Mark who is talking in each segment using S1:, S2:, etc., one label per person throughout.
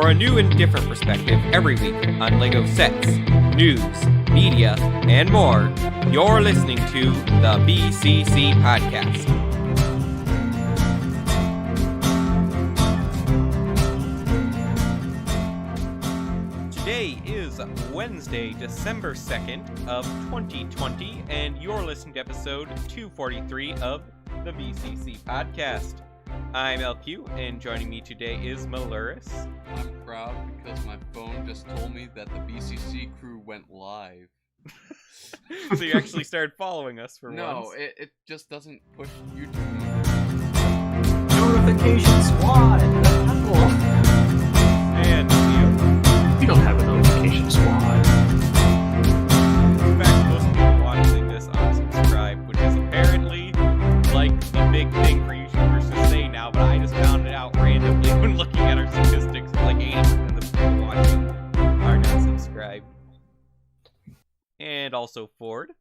S1: For a new and different perspective every week on LEGO sets, news, media, and more, you're listening to the BCC Podcast. Today is Wednesday, December 2nd of 2020, and you're listening to episode 243 of the BCC Podcast. I'm LQ, and joining me today is Maluris.
S2: I'm proud because my phone just told me that the BCC crew went live.
S1: So you actually started following us for once.
S2: No, it just doesn't push YouTube.
S3: Notification squad!
S1: And you.
S3: We don't have a notification squad.
S1: In fact, most people watching this unsubscribe, which is apparently like the big thing for YouTubers to say now, but I just found it out randomly when looking at our statistics. Like 80% of the people watching are not subscribed. And also Ford.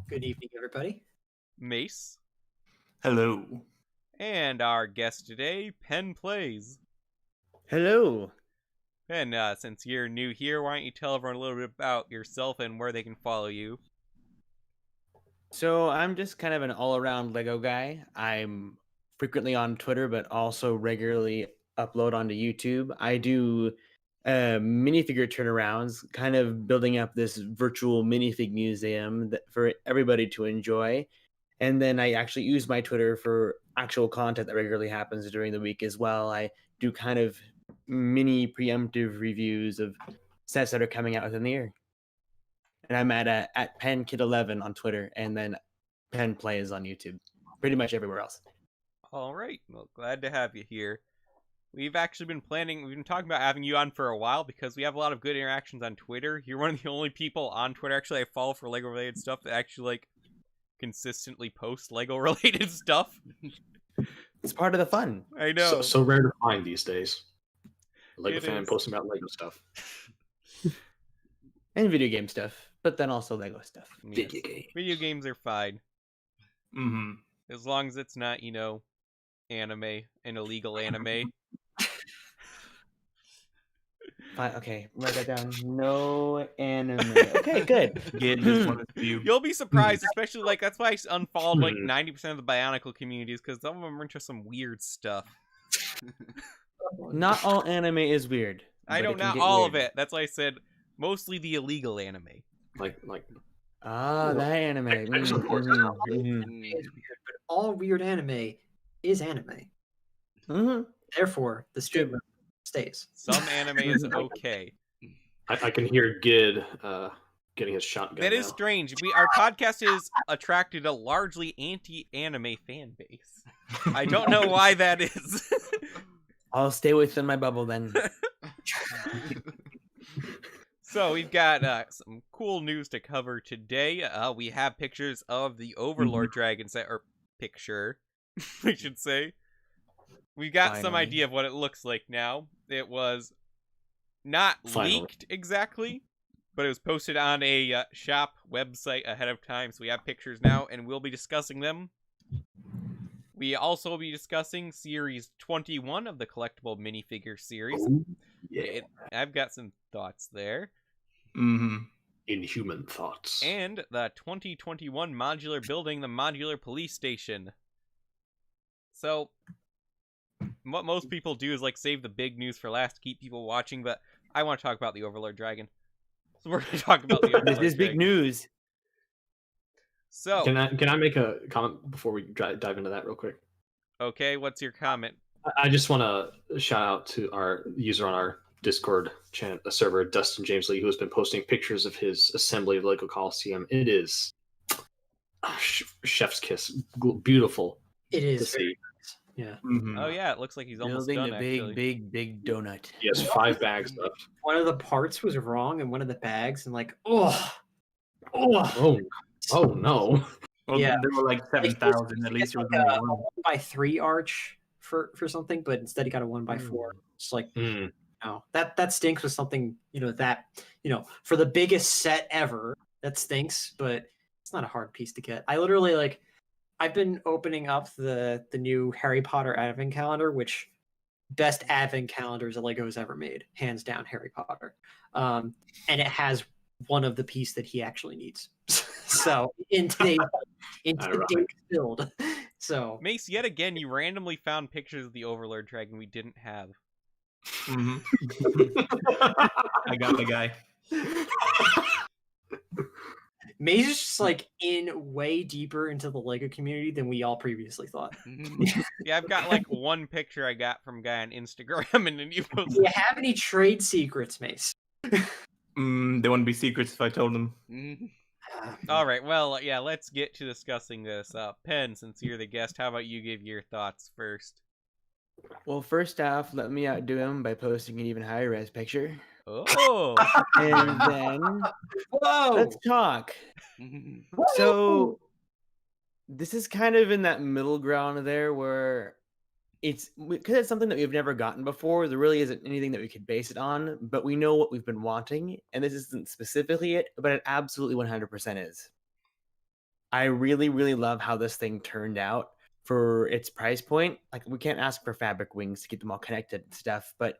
S3: Good evening, everybody.
S1: Mace.
S4: Hello.
S1: And our guest today, Penn Plays.
S4: Hello.
S1: Penn, since you're new here, why don't you tell everyone a little bit about yourself and where they can follow you?
S4: So I'm just kind of an all-around LEGO guy. I'm frequently on Twitter, but also regularly upload onto YouTube. I do minifigure turnarounds, kind of building up this virtual minifig museum for everybody to enjoy. And then I actually use my Twitter for actual content that regularly happens during the week as well. I do kind of mini preemptive reviews of sets that are coming out within the year. And I'm at PennKid11 on Twitter, and then Penn Plays on YouTube. Pretty much everywhere else.
S1: All right. Well, glad to have you here. We've been talking about having you on for a while because we have a lot of good interactions on Twitter. You're one of the only people on Twitter actually I follow for LEGO related stuff that actually consistently post LEGO related stuff.
S4: It's part of the fun.
S1: I know.
S3: So rare to find these days. A LEGO
S1: It
S3: fan
S1: is.
S3: posting about LEGO stuff.
S4: And video game stuff, but then also LEGO stuff.
S1: Yes. Video games are fine.
S3: Mm-hmm.
S1: As long as it's not, anime, an illegal anime.
S4: Fine, okay, write that down. No anime. Okay, good.
S1: You'll be surprised, especially that's why I unfollowed 90% of the Bionicle communities, because some of them are into some weird stuff.
S4: Not all anime is weird.
S1: I know, not all of it. That's why I said mostly the illegal anime.
S3: Like
S4: that anime.
S5: But all weird anime is anime.
S4: Mm-hmm.
S5: Therefore, the streamer stays.
S1: Some anime is okay.
S3: I can hear Gid getting his shotgun.
S1: That is
S3: now.
S1: strange. Our podcast has attracted a largely anti-anime fan base. I don't know why that is.
S4: I'll stay within my bubble then.
S1: So we've got some cool news to cover today. We have pictures of the Overlord Dragon Set, or picture, I should say. We've got some idea of what it looks like now. It was not leaked exactly, but it was posted on a shop website ahead of time, so we have pictures now, and we'll be discussing them. We also will be discussing Series 21 of the Collectable Minifigure series.
S3: Oh, yeah.
S1: I've got some thoughts there.
S3: Mm-hmm. Inhuman thoughts.
S1: And the 2021 modular building, the modular police station. So, what most people do is save the big news for last to keep people watching, but I want to talk about the Overlord Dragon. So we're going to talk about the Overlord Dragon.
S4: This is big news.
S1: So,
S3: Can I make a comment before we dive into that real quick?
S1: okay, what's your comment?
S3: I just want to shout out to our user on our Discord server, Dustin James Lee, who has been posting pictures of his assembly of LEGO Coliseum. It is chef's kiss, beautiful.
S5: It
S3: to
S5: is.
S3: see.
S5: Yeah.
S3: Mm-hmm.
S1: Oh yeah, it looks like he's almost
S4: Building
S1: done,
S4: a big,
S1: actually.
S4: big donut.
S3: He has 5 bags left.
S5: One of the parts was wrong in one of the bags, and
S3: Oh no!
S4: Well,
S5: Yeah.
S4: there were 7,000 at least.
S5: It's like a 1x3 arch for something, but instead he got a 1x4. It's no, that stinks with something for the biggest set ever. That stinks, but it's not a hard piece to get. I literally I've been opening up the new Harry Potter Advent calendar, which best advent calendars a Lego has ever made, hands down. Harry Potter, and it has one of the piece that he actually needs. So in today's build, so
S1: Mace, yet again, you randomly found pictures of the Overlord Dragon we didn't have.
S6: I got the guy.
S5: Maze is just like in way deeper into the Lego community than we all previously thought.
S1: Yeah, I've got like one picture I got from a guy on Instagram, and then you
S5: Do you have any trade secrets, Mace?
S6: They wouldn't be secrets if I told them.
S1: All right, well, yeah, let's get to discussing this. Penn, since you're the guest, how about you give your thoughts first?
S4: Well, first off, let me outdo him by posting an even higher res picture.
S1: Oh!
S4: And then
S5: Whoa!
S4: let's talk. So this is kind of in that middle ground there where it's because it's something that we've never gotten before. There really isn't anything that we could base it on, but we know what we've been wanting, and this isn't specifically it, but it absolutely 100% is. I really, really love how this thing turned out for its price point. Like, we can't ask for fabric wings to keep them all connected and stuff, but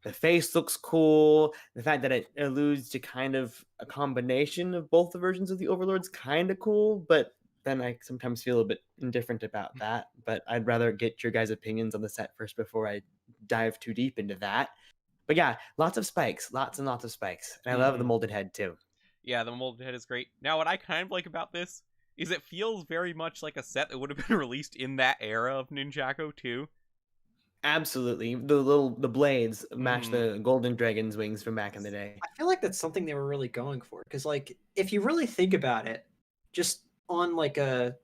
S4: the face looks cool. The fact that it alludes to kind of a combination of both the versions of the Overlord's kind of cool, but then I sometimes feel a bit indifferent about that. But I'd rather get your guys' opinions on the set first before I dive too deep into that. But yeah, lots of spikes, lots and lots of spikes. And I love the molded head too.
S1: Yeah, the molded head is great. Now, what I kind of like about this is it feels very much like a set that would have been released in that era of Ninjago too.
S4: Absolutely. The blades match the golden dragon's wings from back in the day.
S5: I feel like that's something they were really going for, because like if you really think about it, just on like a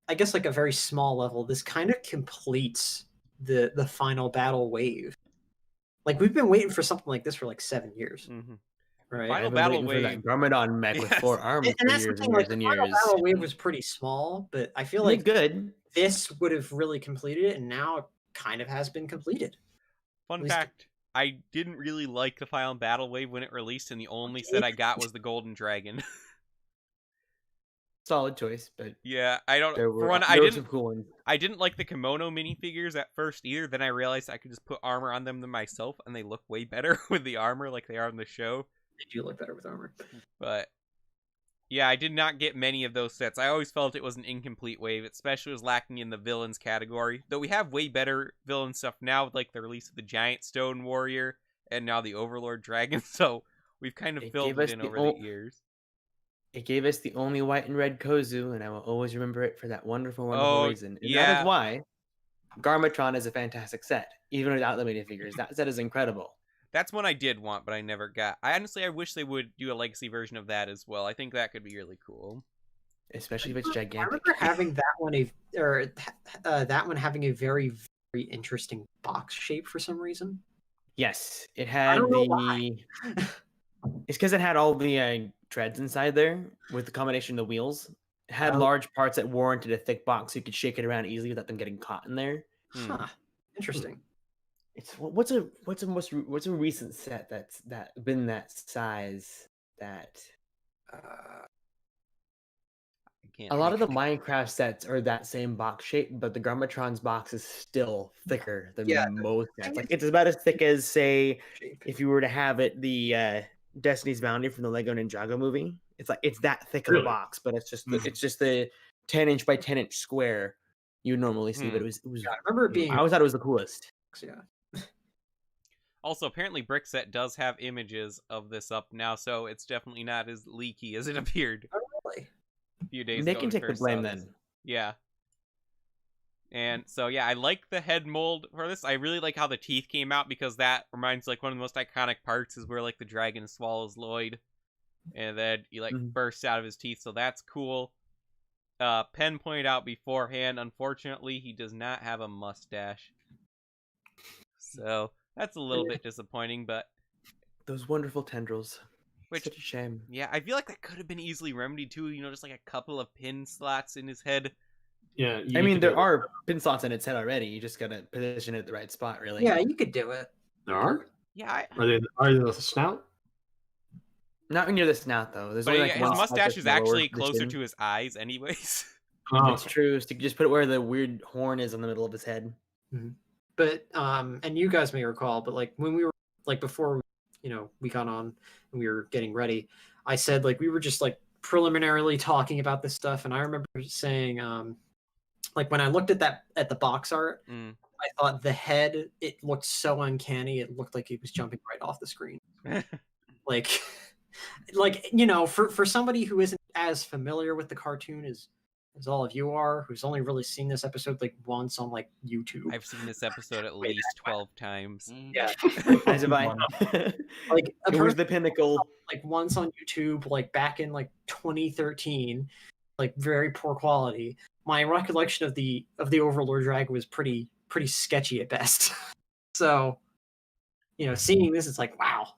S5: very small level, this kind of completes the final battle wave. Like, we've been waiting for something like this for like 7 years. Right?
S1: Final
S4: I've been
S1: battle
S4: waiting
S1: wave.
S4: for that Garmadon mech with 4 arms
S5: And
S4: for
S5: that's the
S4: years
S5: thing,
S4: and
S5: like,
S4: years and
S5: the final
S4: years.
S5: battle wave was pretty small, but I feel like
S4: good.
S5: this would have really completed it, and now it kind of has been completed.
S1: Fun fact, I didn't really like the final battle wave when it released, and the only set I got was the golden dragon.
S4: Solid choice, but
S1: yeah, I don't.
S4: there
S1: For one,
S4: were
S1: I
S4: some
S1: didn't.
S4: cool ones.
S1: I didn't like the kimono minifigures at first either. Then I realized I could just put armor on them myself, and they look way better with the armor, like they are in the show.
S5: They do look better with armor.
S1: But yeah, I did not get many of those sets. I always felt it was an incomplete wave, especially was lacking in the villains category. Though we have way better villain stuff now, with like the release of the Giant Stone Warrior and now the Overlord Dragon. So we've kind of filled it in over the years.
S4: It gave us the only white and red Kozu, and I will always remember it for that wonderful reason. And
S1: yeah.
S4: that is why Garmatron is a fantastic set, even without the minifigures. That set is incredible.
S1: That's one I did want, but I never got. I wish they would do a legacy version of that as well. I think that could be really cool.
S4: Especially if it's gigantic.
S5: I remember having that one having a very, very interesting box shape for some reason.
S4: Yes, it had
S5: why.
S4: It's because it had all the treads inside there with the combination of the wheels. It had large parts that warranted a thick box, so you could shake it around easily without them getting caught in there.
S5: Huh. Interesting.
S4: It's what's a recent set that's been that size that. A lot of the Minecraft sets are that same box shape, but the Garmatron's box is still thicker than most sets. Like, it's about as thick as, say, if you were to have it the Destiny's Bounty from the Lego Ninjago movie. It's that thick of a box, but it's just the 10-inch by 10-inch square you normally see. But it was.
S5: Yeah, I remember it being.
S4: I always thought it was the coolest.
S5: Yeah.
S1: Also, apparently, Brickset does have images of this up now, so it's definitely not as leaky as it appeared.
S5: Oh, really?
S1: A few days
S4: they
S1: ago.
S4: Can take the blame then.
S1: Yeah. And so, yeah, I like the head mold for this. I really like how the teeth came out, because that reminds, like, one of the most iconic parts is where, like, the dragon swallows Lloyd. And then he, like, bursts out of his teeth, so that's cool. Penn pointed out beforehand, unfortunately, he does not have a mustache. So, that's a little bit disappointing, but...
S4: Those wonderful tendrils.
S1: Which,
S4: such a shame.
S1: Yeah, I feel like that could have been easily remedied, too. You know, just, like, a couple of pin slots in his head.
S3: Yeah,
S4: I mean, there are pin slots in its head already. You just gotta position it at the right spot, really.
S5: Yeah, you could do it.
S3: There are?
S1: Yeah.
S3: Are they the snout?
S4: Not near the snout, though. There's
S1: But
S4: only, like,
S1: his
S4: one
S1: mustache
S4: spot
S1: is
S4: that's
S1: actually
S4: lower
S1: closer
S4: position.
S1: to his eyes anyways.
S3: Oh,
S4: It's true. So you just put it where the weird horn is in the middle of his head.
S5: but and you guys may recall, but like when we were like before, we got on and we were getting ready, I said like we were just like preliminarily talking about this stuff, and I remember saying like when I looked at the box art, I thought the head, it looked so uncanny. It looked like it was jumping right off the screen. like for somebody who isn't as familiar with the cartoon as all of you are, who's only really seen this episode like once on like YouTube.
S1: I've seen this episode at least 12 times.
S5: Yeah.
S4: As have I.
S5: Like
S4: it was the pinnacle.
S5: Like once on YouTube, like back in like 2013, like very poor quality. My recollection of the Overlord Dragon was pretty sketchy at best. So, seeing this, it's like, wow,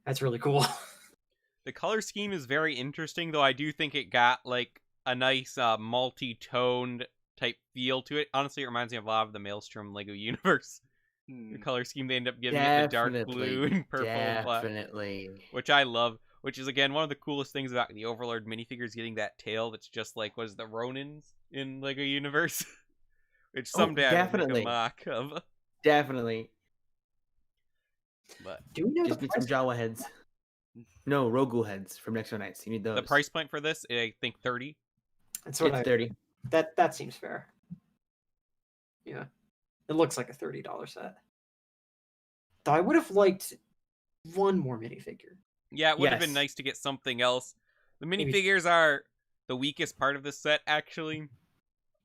S5: that's really cool.
S1: The color scheme is very interesting, though I do think it got like a nice multi-toned type feel to it. Honestly, it reminds me of a lot of the Maelstrom Lego universe. The color scheme they end up giving it the dark blue and purple,
S4: definitely,
S1: which I love. Which is again one of the coolest things about the Overlord minifigures, getting that tail that's just like what is the Ronins in Lego universe, which someday I will make a mock of.
S4: Definitely.
S1: But
S5: do we know
S4: just need some Jawa heads? No, Rogu heads from Next One Nights. You need those.
S1: The price point for this, I think 30.
S5: That's what
S4: it's 30.
S5: That seems fair. Yeah, it looks like a $30 set. Though I would have liked one more minifigure.
S1: Yeah, it would have been nice to get something else. The minifigures are the weakest part of this set, actually.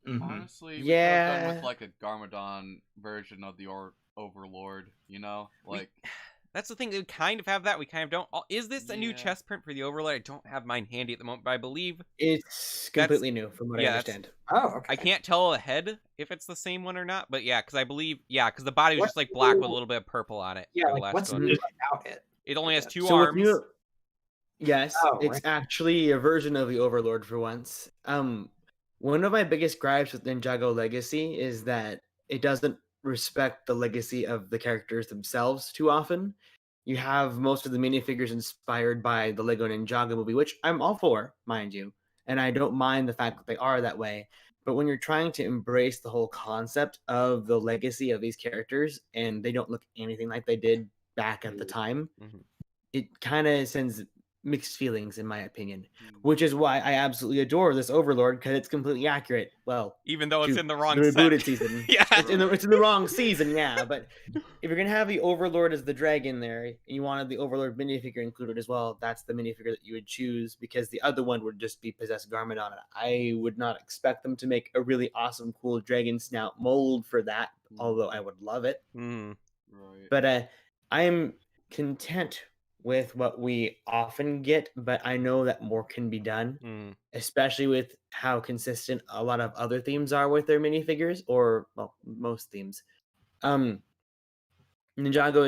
S2: Honestly, we could have done with like a Garmadon version of the Overlord, like.
S1: That's the thing. We kind of have that. We kind of don't. Is this a new chest print for the Overlord? I don't have mine handy at the moment, but I believe
S4: it's completely new, from what I understand.
S5: Oh, okay.
S1: I can't tell ahead if it's the same one or not, but yeah, because I believe, because the body was just like black with a little bit of purple on it.
S5: Yeah, like, what's new about it?
S1: It only has two arms.
S4: Yes, it's actually a version of the Overlord for once. One of my biggest gripes with Ninjago Legacy is that it doesn't respect the legacy of the characters themselves too often. You have most of the minifigures inspired by the Lego Ninjago movie, which I'm all for, mind you, and I don't mind the fact that they are that way. But when you're trying to embrace the whole concept of the legacy of these characters and they don't look anything like they did back at the time, it kind of sends mixed feelings, in my opinion, which is why I absolutely adore this Overlord, because it's completely accurate. Well,
S1: even though it's in the wrong
S4: rebooted season.
S1: Yeah,
S4: it's in the wrong season. Yeah, but if you're gonna have the Overlord as the dragon there, and you wanted the Overlord minifigure included as well, that's the minifigure that you would choose, because the other one would just be possessed Garmadon. I would not expect them to make a really awesome, cool dragon snout mold for that, although I would love it.
S2: Right.
S4: But I am content with what we often get, but I know that more can be done, especially with how consistent a lot of other themes are with their minifigures, or well, most themes. Ninjago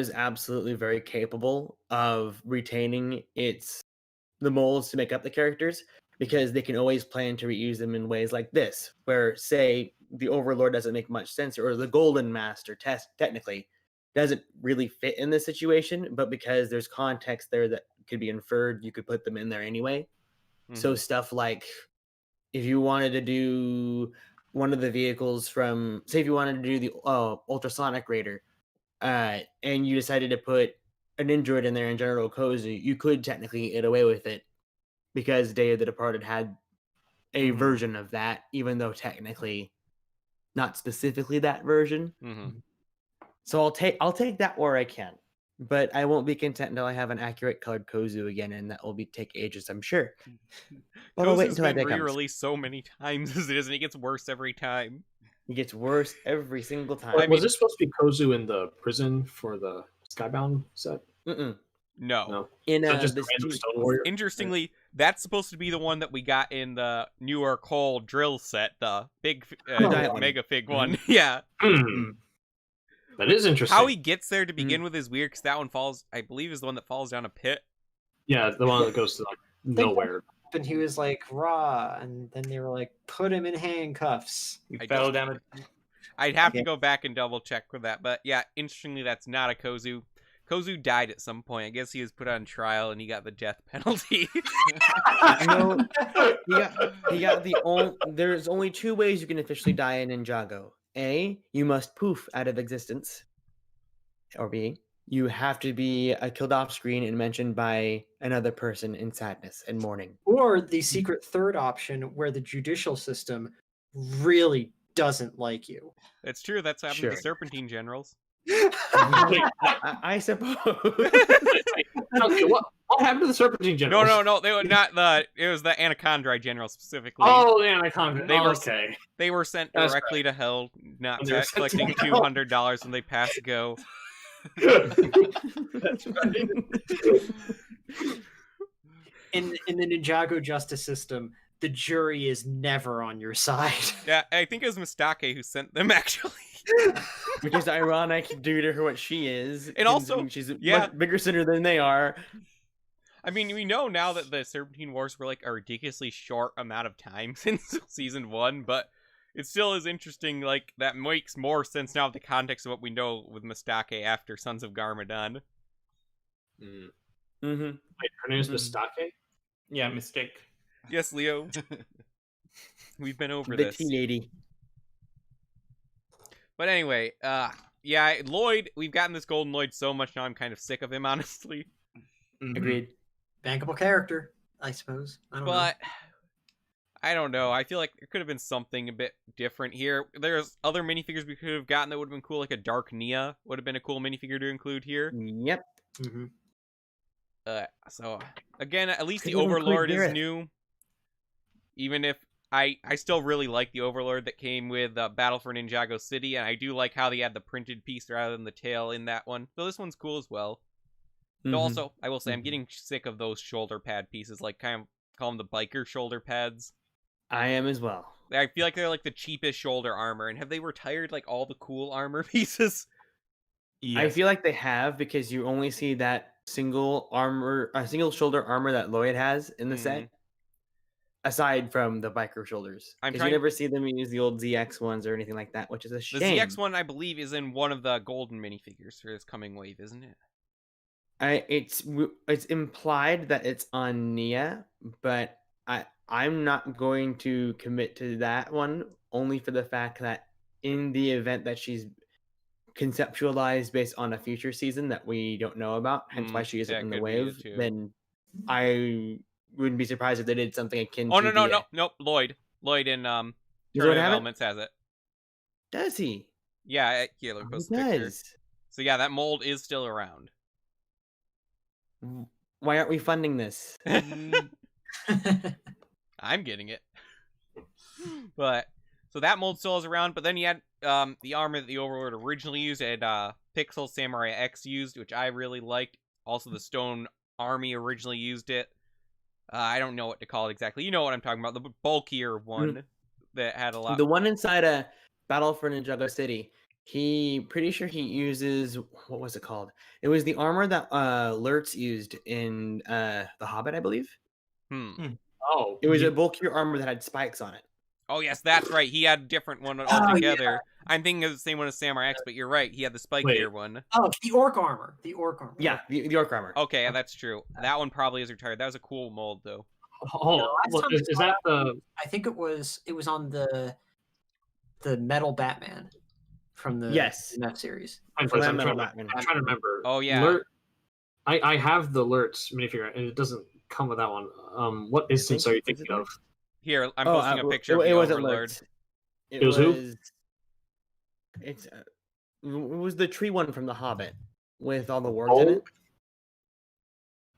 S4: is absolutely very capable of retaining the molds to make up the characters, because they can always plan to reuse them in ways like this, where say the Overlord doesn't make much sense, or the Golden Master technically doesn't really fit in this situation, but because there's context there that could be inferred, you could put them in there anyway. So stuff like if you wanted to do one of the vehicles from, say if you wanted to do the Ultrasonic Raider, and you decided to put an android in there in General Kozu, you could technically get away with it, because Day of the Departed had a version of that, even though technically not specifically that version. So I'll take that where I can, but I won't be content until I have an accurate colored Kozu again, and that will take ages, I'm sure.
S1: But I'll wait until been re-released so many times as it is, and it gets worse every time.
S4: It gets worse every single time.
S3: Was this supposed to be Kozu in the prison for the Skybound set?
S1: No.
S4: In
S3: just random Stone Warrior.
S1: Interestingly, that's supposed to be the one that we got in the newer Cole drill set, the big mega fig one. Yeah.
S3: That is interesting.
S1: How he gets there to begin with is weird, because that one falls, I believe, is the one that falls down a pit.
S3: Yeah, the one that goes to like nowhere.
S5: And he was like raw, and then they were like, put him in handcuffs.
S6: He fell down.
S1: I'd have to go back and double check for that, but yeah, interestingly, that's not a Kozu. Kozu died at some point. I guess he was put on trial and he got the death penalty.
S4: There's only two ways you can officially die in Ninjago. A, you must poof out of existence, or B, you have to be killed off screen and mentioned by another person in sadness and mourning.
S5: Or the secret third option, where the judicial system really doesn't like you.
S1: It's true. That's happened to the Serpentine generals.
S4: I suppose.
S3: Okay, what happened to the Serpentine general?
S1: No. They were not the. It was the Anaconda general specifically.
S3: Oh, the Anaconda.
S1: They were
S3: okay.
S1: They were sent
S3: That's
S1: directly to hell, not
S3: When they were sent to
S1: collecting
S3: hell.
S1: $200 when they pass go.
S3: That's right.
S5: In the Ninjago justice system, the jury is never on your side.
S1: Yeah, I think it was Mistake who sent them actually.
S4: Which is ironic due to her what she is.
S1: And also,
S4: she's a
S1: yeah.
S4: much bigger sinner than they are.
S1: I mean, we know now that the Serpentine Wars were like a ridiculously short amount of time since season 1, but it still is interesting. Like, that makes more sense now with the context of what we know with Mistake after Sons of Garmadon.
S4: Mm-hmm.
S3: Wait, her name is Mistake?
S6: Yeah, mistake.
S1: Yes, Leo. We've been over
S4: The
S1: this.
S4: tea lady.
S1: But anyway, yeah, Lloyd, we've gotten this Golden Lloyd so much now I'm kind of sick of him, honestly.
S4: Agreed.
S5: Bankable character, I suppose. I don't know.
S1: But I don't know. I feel like there could have been something a bit different here. There's other minifigures we could have gotten that would have been cool, like a Dark Nia would have been a cool minifigure to include here.
S4: Yep.
S5: Mm-hmm.
S1: So again, at least
S4: Could
S1: the
S4: have included
S1: Overlord is
S4: Gareth.
S1: new. Even if I still really like the Overlord that came with Battle for Ninjago City, and I do like how they had the printed piece rather than the tail in that one. So this one's cool as well. Though also, I will say, I'm getting sick of those shoulder pad pieces, like kind of call them the biker shoulder pads.
S4: I am as well.
S1: I feel like they're like the cheapest shoulder armor, and have they retired like all the cool armor pieces?
S6: Yes.
S4: I feel like they have, because you only see that single shoulder armor that Lloyd has in the set, aside from the biker shoulders. Because you never see them use the old ZX ones or anything like that, which is a shame.
S1: The ZX one, I believe, is in one of the golden minifigures for this coming wave, isn't it?
S4: It's implied that it's on Nia, but I'm not going to commit to that one, only for the fact that in the event that she's conceptualized based on a future season that we don't know about, hence why she isn't in the wave, then I wouldn't be surprised if they did something akin to
S1: no, Lloyd in
S4: Lloyd
S1: Tournament of
S4: have it?
S1: Elements has it.
S4: Does he?
S1: Yeah, here, look, post the picture. So yeah, that mold is still around.
S4: Why aren't we funding this?
S1: I'm getting it. But so that mold still is around, but then you had the armor that the Overlord originally used, and Pixel Samurai X used, which I really liked. Also, the Stone Army originally used it. I don't know what to call it exactly. You know what I'm talking about. The bulkier one that had a lot.
S4: The one inside a Battle for Ninjago City. Pretty sure he uses, what was it called? It was the armor that Lurtz used in The Hobbit, I believe.
S3: Oh,
S4: it was a bulkier armor that had spikes on it.
S1: Oh yes, that's right. He had a different one altogether. Yeah. I'm thinking of the same one as Samurai X, but you're right. He had the spikier one.
S5: Oh, the orc armor.
S4: Yeah, the orc armor.
S1: Okay, yeah, that's true. That one probably is retired. That was a cool mold, though.
S3: Oh, is that the?
S5: I think it was on the Metal Batman from the that series.
S3: I'm trying to remember.
S1: Oh yeah.
S3: I have the Lurtz minifigure, and it doesn't come with that one. What instance are you thinking of?
S1: Here, I'm posting a picture of the Overlord.
S4: It was who? It was the tree one from The Hobbit with all the wargs in it.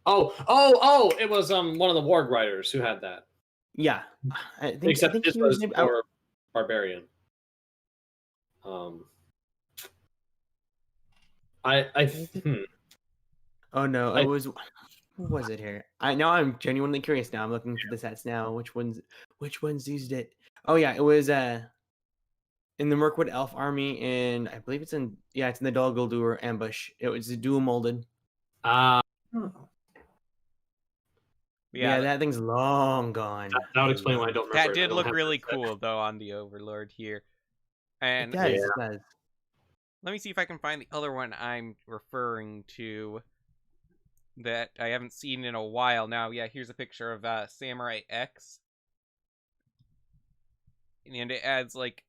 S3: Oh! It was one of the warg riders who had that.
S4: Yeah, I think
S3: this was for Barbarian.
S4: Oh no, it was. Who was it here? I'm genuinely curious now. I'm looking for the sets now. Which ones used it? Oh yeah, it was in the Mirkwood Elf Army, and I believe it's in the Dol Guldur ambush. It was dual molded.
S3: Yeah,
S4: that thing's long gone.
S3: That would explain why I don't remember.
S1: That did look really cool though on the Overlord here. And
S4: it does.
S1: Let me see if I can find the other one I'm referring to that I haven't seen in a while now. Yeah, here's a picture of Samurai X. And it adds, like,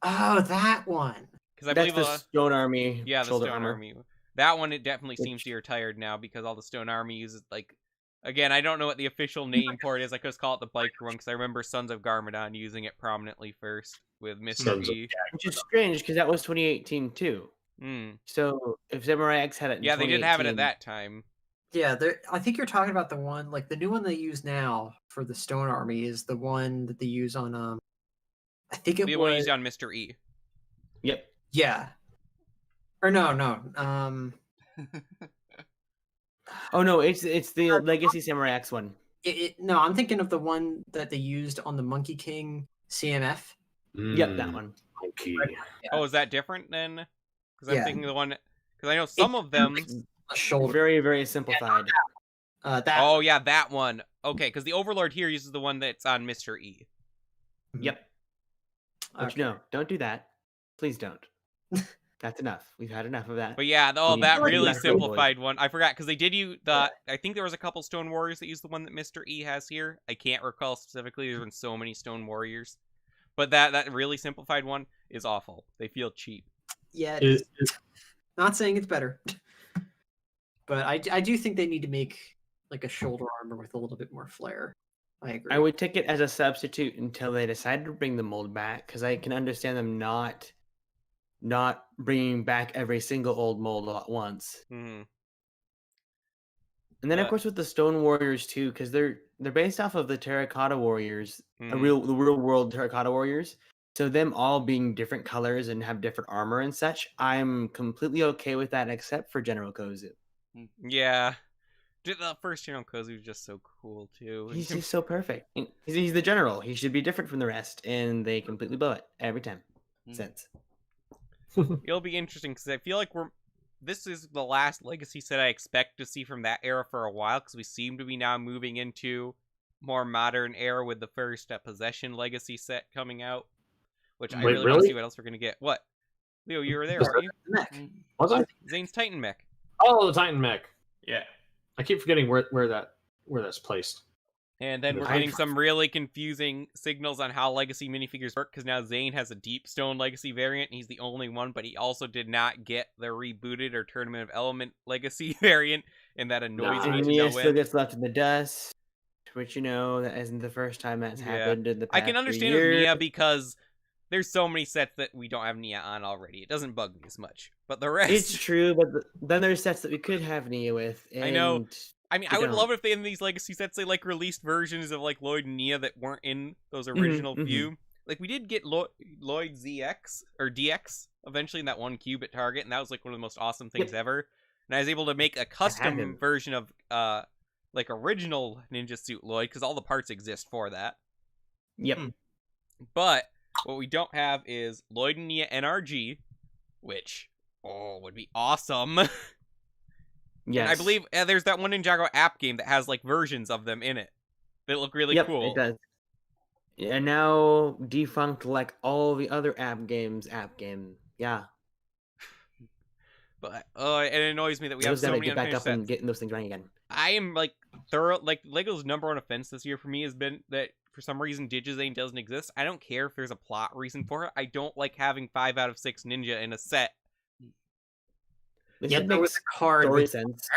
S5: Oh, that one.
S1: Because I
S4: That's
S1: believe
S4: the Stone Army
S1: yeah, the
S4: shoulder
S1: Stone
S4: armor.
S1: Army. That one, it definitely
S4: Which-
S1: seems to be retired now because all the Stone Army uses, like, again, I don't know what the official name for it is. I could just call it the biker one because I remember Sons of Garmadon using it prominently first with Mr.
S3: Sons of
S1: E.
S4: Which is strange because that was 2018 too.
S1: Mm.
S4: So if Samurai X had it in
S1: Yeah, they did have it at
S4: 2018
S1: that time.
S5: Yeah, I think you're talking about the one, like the new one they use now for the Stone Army is the one that they use on I think it
S1: The one
S5: was
S1: used on Mr. E.
S4: Yep.
S5: yeah. Or no.
S4: Oh no, it's the Legacy Samurai X one.
S5: No, I'm thinking of the one that they used on the Monkey King CMF.
S4: Yep, that one.
S3: Okay.
S5: Yeah.
S1: Oh, is that different then? Because I'm
S5: Yeah.
S1: thinking the one... Because I know some of them...
S5: A shoulder.
S4: Very, very simplified.
S5: That
S1: Oh, yeah, that one. Okay, because the Overlord here uses the one that's on Mr. E.
S4: Yep. But
S5: Okay.
S4: no, don't do that. Please don't. That's enough. We've had enough of that.
S1: But yeah, oh,
S4: We
S1: that
S4: need
S1: really
S4: Black Boy.
S1: simplified one. I forgot, because they did use the... I think there was a couple Stone Warriors that used the one that Mr. E has here. I can't recall specifically. There's been so many Stone Warriors. But that really simplified one is awful. They feel cheap.
S5: Yeah, it is. Not saying it's better. But I do think they need to make like a shoulder armor with a little bit more flair. I agree.
S4: I would take it as a substitute until they decide to bring the mold back, because I can understand them not bringing back every single old mold all at once.
S1: Mhm.
S4: And then of course with the Stone Warriors too, because they're based off of the Terracotta Warriors, the
S1: Mhm.
S4: real world Terracotta Warriors. So them all being different colors and have different armor and such, I'm completely okay with that, except for General Kozu.
S1: Yeah. The first General Kozu is just so cool, too.
S4: He's just so perfect. He's the general. He should be different from the rest, and they completely blow it every time. Since
S1: It'll be interesting, because I feel like this is the last Legacy set I expect to see from that era for a while, because we seem to be now moving into more modern era with the first Possession Legacy set coming out, which I
S3: Wait,
S1: really want to
S3: really?
S1: see what else we're going to get. What? Leo, you were there,
S3: Was
S1: weren't you?
S5: Mech.
S3: Was I?
S1: Zane's Titan Mech.
S3: Oh, the Titan mech.
S6: Yeah.
S3: I keep forgetting where that's placed.
S1: And then we're
S3: I've-
S1: getting some really confusing signals on how Legacy minifigures work, because now Zane has a Deep Stone Legacy variant, and he's the only one, but he also did not get the rebooted or Tournament of Element Legacy variant, and that annoys me
S4: and
S1: to
S4: Mia
S1: no
S4: still
S1: end.
S4: gets left in the dust, which that isn't the first time that's
S1: Yeah.
S4: happened in the
S1: I
S4: past
S1: can
S4: 3
S1: understand with
S4: years.
S1: Nia because there's so many sets that we don't have Nia on already. It doesn't bug me as much. But the rest...
S4: It's true, but then there's sets that we could have Nia with. And
S1: I know. I mean,
S4: they
S1: I would
S4: don't.
S1: love if they in these Legacy sets they like released versions of like Lloyd and Nia that weren't in those original
S4: mhm.
S1: few. Like we did get Lloyd ZX or DX eventually in that one cube at Target, and that was like one of the most awesome things ever. And I was able to make a custom
S4: him.
S1: version of like original Ninja Suit Lloyd because all the parts exist for that.
S4: Yep.
S1: But what we don't have is Lloyd and Nia NRG, which would be awesome.
S4: Yes.
S1: And I believe there's that one Ninjago app game that has like versions of them in it that look really cool.
S4: It does. And now defunct like all the other app games. Yeah.
S1: But it annoys me that we have
S4: Lego's
S1: so
S4: gotta
S1: many
S4: get back
S1: unfinished
S4: up and
S1: sets.
S4: getting those things running again.
S1: I am like Lego's number one offense this year for me has been that for some reason Digizane doesn't exist. I don't care if there's a plot reason for it. I don't like having 5 out of 6 ninja in a set.
S4: This
S5: Yeah,
S4: should
S5: there
S4: make
S5: was a card
S4: story
S5: with
S4: sense.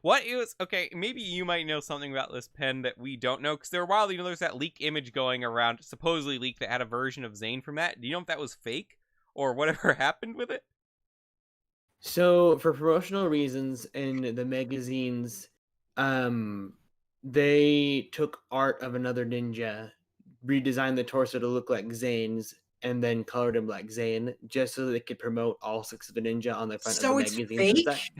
S1: What is okay? Maybe you might know something about this pen that we don't know because there a while there's that leak image going around, supposedly leaked that had a version of Zane from that. Do you know if that was fake or whatever happened with it?
S4: So for promotional reasons in the magazines, they took art of another ninja, redesigned the torso to look like Zane's, and then colored him like Zane, just so they could promote all 6 of the ninja on the front
S5: So
S4: of the
S5: it's
S4: magazines.
S5: fake?
S4: And such.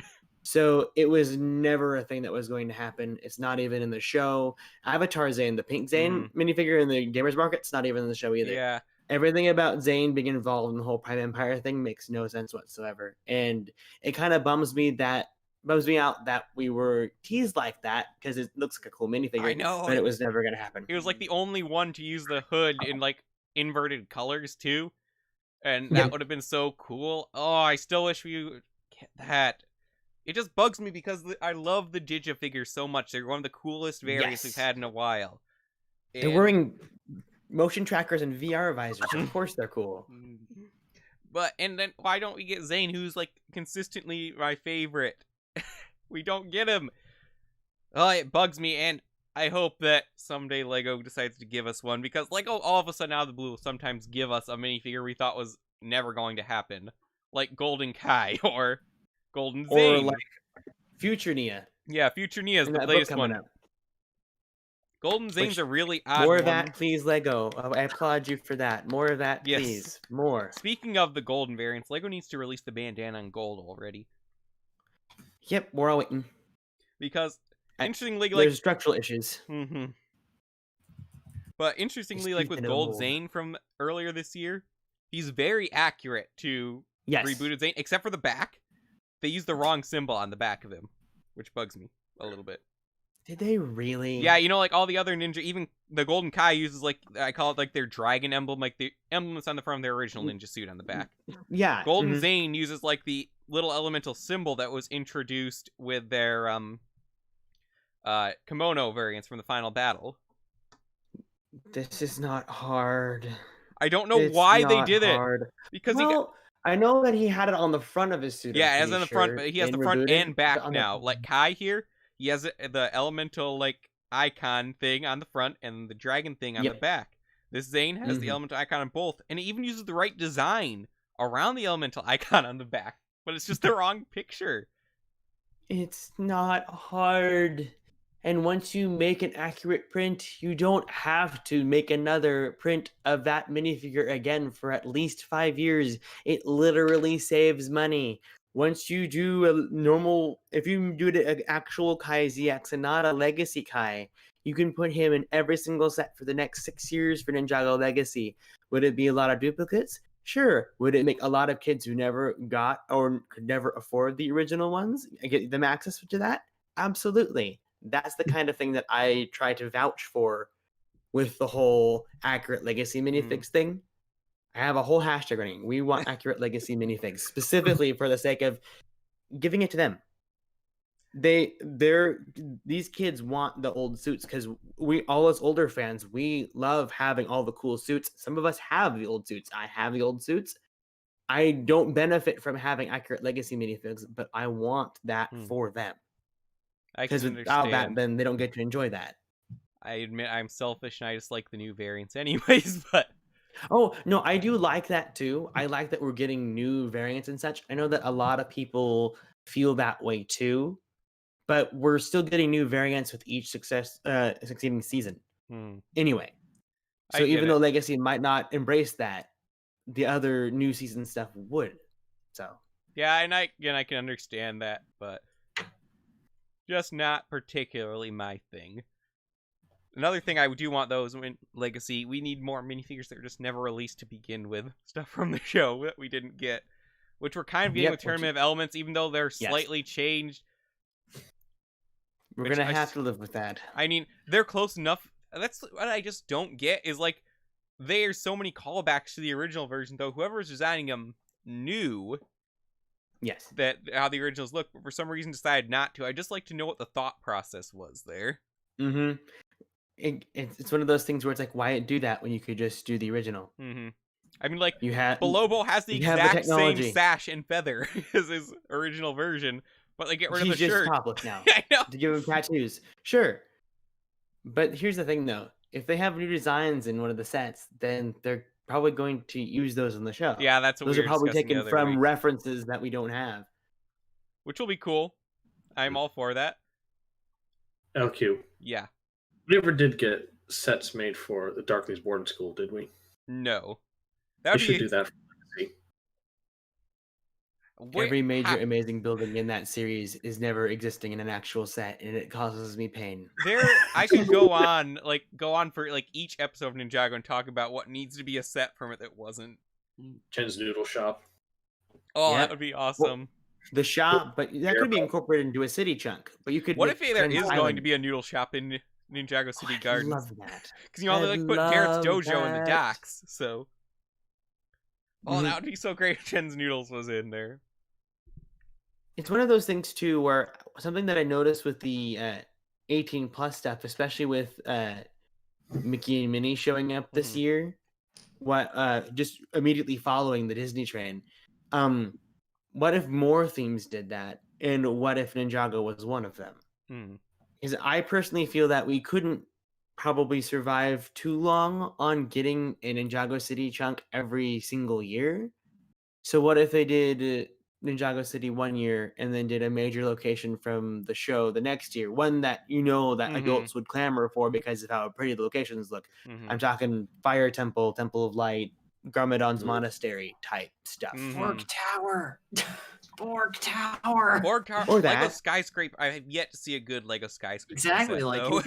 S4: So it was never a thing that was going to happen. It's not even in the show. Avatar Zane, the pink Zane minifigure in the Gamers Market, it's not even in the show either.
S1: Yeah.
S4: Everything about Zane being involved in the whole Prime Empire thing makes no sense whatsoever. And it kind of bums me out that we were teased like that because it looks like a cool minifigure.
S1: I know.
S4: But it was never going to happen.
S1: It was like the only one to use the hood in like inverted colors too. And that would have been so cool. Oh, I still wish we would get that. It just bugs me because I love the Digifigures so much. They're one of the coolest variants we've had in a while.
S4: They're wearing motion trackers and VR visors. Of course they're cool.
S1: But, and then why don't we get Zane, who's like consistently my favorite? We don't get him. Oh, it bugs me, and I hope that someday Lego decides to give us one, because Lego all of a sudden out of the blue will sometimes give us a minifigure we thought was never going to happen. Like Golden Kai or Golden Zane.
S4: Or like Future Nia.
S1: Yeah, Future Nia is
S4: In
S1: the
S4: that book
S1: latest
S4: coming
S1: one.
S4: up.
S1: Golden Zane's
S4: Which-
S1: a really odd
S4: More
S1: one.
S4: of that, please, Lego. I applaud you for that. More of that,
S1: Yes.
S4: please. More.
S1: Speaking of the golden variants, Lego needs to release the bandana in gold already.
S4: Yep, we're all waiting.
S1: Because,
S4: I-
S1: interestingly, like...
S4: There's structural issues.
S1: Mm-hmm. But interestingly, like with
S4: Speaking of
S1: Gold
S4: old.
S1: Zane from earlier this year, he's very accurate to
S4: Yes.
S1: rebooted Zane, except for the back. They used the wrong symbol on the back of him, which bugs me a little bit.
S4: Did they really?
S1: Yeah, you know, like all the other ninja, even the Golden Kai uses like, I call it like their dragon emblem, like the emblem that's on the front of their original ninja suit on the back.
S4: Yeah.
S1: Golden
S4: mhm.
S1: Zane uses like the little elemental symbol that was introduced with their kimono variants from the final battle.
S4: This is not hard.
S1: I don't know
S4: It's
S1: why they
S4: not
S1: did it.
S4: hard.
S1: Because
S4: well, I know that he had it on the front of his suit.
S1: yeah,
S4: I'm
S1: it has on
S4: pretty
S1: the front,
S4: sure,
S1: but he has
S4: in
S1: the front
S4: Rebooted,
S1: and back
S4: but on the-
S1: now. Like Kai here, he has the elemental like icon thing on the front and the dragon thing on the
S4: Yep.
S1: back. This Zane has the
S4: Mhm.
S1: elemental icon on both, and it even uses the right design around the elemental icon on the back, but it's just the wrong picture.
S4: It's not hard. And once you make an accurate print, you don't have to make another print of that minifigure again for at least 5 years. It literally saves money. Once you do a normal, if you do an actual Kai ZX and not a Legacy Kai, you can put him in every single set for the next 6 years for Ninjago Legacy. Would it be a lot of duplicates? Sure. Would it make a lot of kids who never got or could never afford the original ones get them access to that? Absolutely. That's the kind of thing that I try to vouch for with the whole accurate legacy minifigs thing. I have a whole hashtag running. We want accurate legacy minifigs specifically for the sake of giving it to them. These kids want the old suits because we all as older fans, we love having all the cool suits. Some of us have the old suits. I have the old suits. I don't benefit from having accurate legacy minifigs, but I want that for them.
S1: I can
S4: Because without that,
S1: understand.
S4: then they don't get to enjoy that.
S1: I admit I'm selfish and I just like the new variants anyways, but
S4: Oh, no, I do like that too. I like that we're getting new variants and such. I know that a lot of people feel that way too, but we're still getting new variants with each succeeding season. Anyway,
S1: I
S4: so
S1: get
S4: even
S1: it.
S4: though Legacy might not embrace that, the other new season stuff would. So
S1: yeah, and I can understand that, but just not particularly my thing. Another thing I do want, though, is in Legacy, we need more minifigures that were just never released to begin with. Stuff from the show that we didn't get. Which we're kind of getting with Tournament of Elements, even though they're slightly changed.
S4: we're going to have to live with that.
S1: I mean, they're close enough. That's what I just don't get, is like, there's so many callbacks to the original version, though whoever was designing them knew
S4: Yes.
S1: that how the originals look, but for some reason decided not to. I'd just like to know what the thought process was there.
S4: Mm-hmm. It's one of those things where it's like, why do that when you could just do the original?
S1: Mm-hmm. I mean, like,
S4: You have
S1: Bolobo has the
S4: you have the
S1: exact same
S4: technology.
S1: sash and feather as his original version, but they get rid of
S4: He's
S1: the
S4: just
S1: shirt.
S4: topless now.
S1: I know.
S4: To give him tattoos. Sure. But here's the thing though. If they have new designs in one of the sets, then they're probably going to use those on the show.
S1: Yeah, that's what
S4: Those
S1: we
S4: are
S1: were
S4: probably
S1: discussing the
S4: taken
S1: other
S4: from
S1: week,
S4: references that we don't have.
S1: which will be cool. I'm all for that.
S3: LQ.
S1: Yeah.
S3: We never did get sets made for the Darkley's boarding school, did we?
S1: No. That
S3: We
S1: would
S3: should
S1: be
S3: do that for Legacy.
S4: Every major amazing building in that series is never existing in an actual set, and it causes me pain.
S1: I could go on for like each episode of Ninjago and talk about what needs to be a set from it that wasn't.
S3: Jen's Noodle Shop.
S1: Oh,
S4: Yeah.
S1: that would be awesome.
S4: The shop, but that could be incorporated into a city chunk. But you could.
S1: What
S4: make
S1: if there
S4: Ken's
S1: is going
S4: Island.
S1: to be a noodle shop in Ninjago City
S4: Oh, I
S1: Gardens?
S4: love that.
S1: Because you know they
S4: I
S1: like put Garrett's
S4: love
S1: Dojo in the
S4: that.
S1: docks, so. Oh,
S4: Mhm.
S1: that would be so great if Jen's Noodles was in there.
S4: It's one of those things too, where something that I noticed with the 18 plus stuff, especially with Mickey and Minnie showing up this year. Just immediately following the Disney train. What if more themes did that? And what if Ninjago was one of them? Because I personally feel that we couldn't probably survive too long on getting a Ninjago City chunk every single year. So what if they did Ninjago City one year and then did a major location from the show the next year, one that that adults would clamor for because of how pretty the locations look. I'm talking Fire Temple, Temple of Light, Garmadon's Monastery type stuff.
S5: Borg Tower. Borg Tower.
S1: Borg Tower.
S4: Or
S1: Lego
S4: that.
S1: Skyscraper. I have yet to see a good Lego Skyscraper.
S5: Exactly.
S1: Set,
S5: like
S1: though.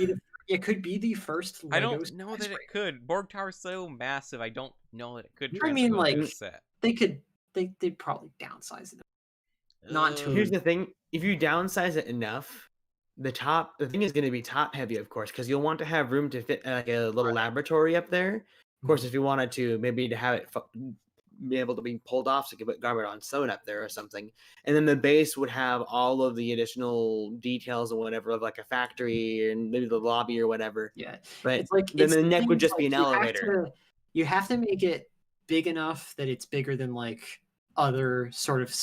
S5: it could be the first Lego
S1: I don't know that
S5: skyscraper.
S1: it could. Borg Tower's so massive. I don't know that it could.
S5: I mean, like,
S1: this set.
S5: they'd probably downsize it. Not too.
S4: Here's the thing: if you downsize it enough, the thing is going to be top heavy, of course, because you'll want to have room to fit like a little laboratory up there. Of course, if you wanted to, maybe to have it be able to be pulled off, so you could put Garmadon sewn up there or something, and then the base would have all of the additional details and whatever of like a factory and maybe the lobby or whatever.
S5: Yeah,
S4: but
S5: it's like
S4: then the neck would just be an elevator.
S5: You have to make it big enough that it's bigger than like other sort of,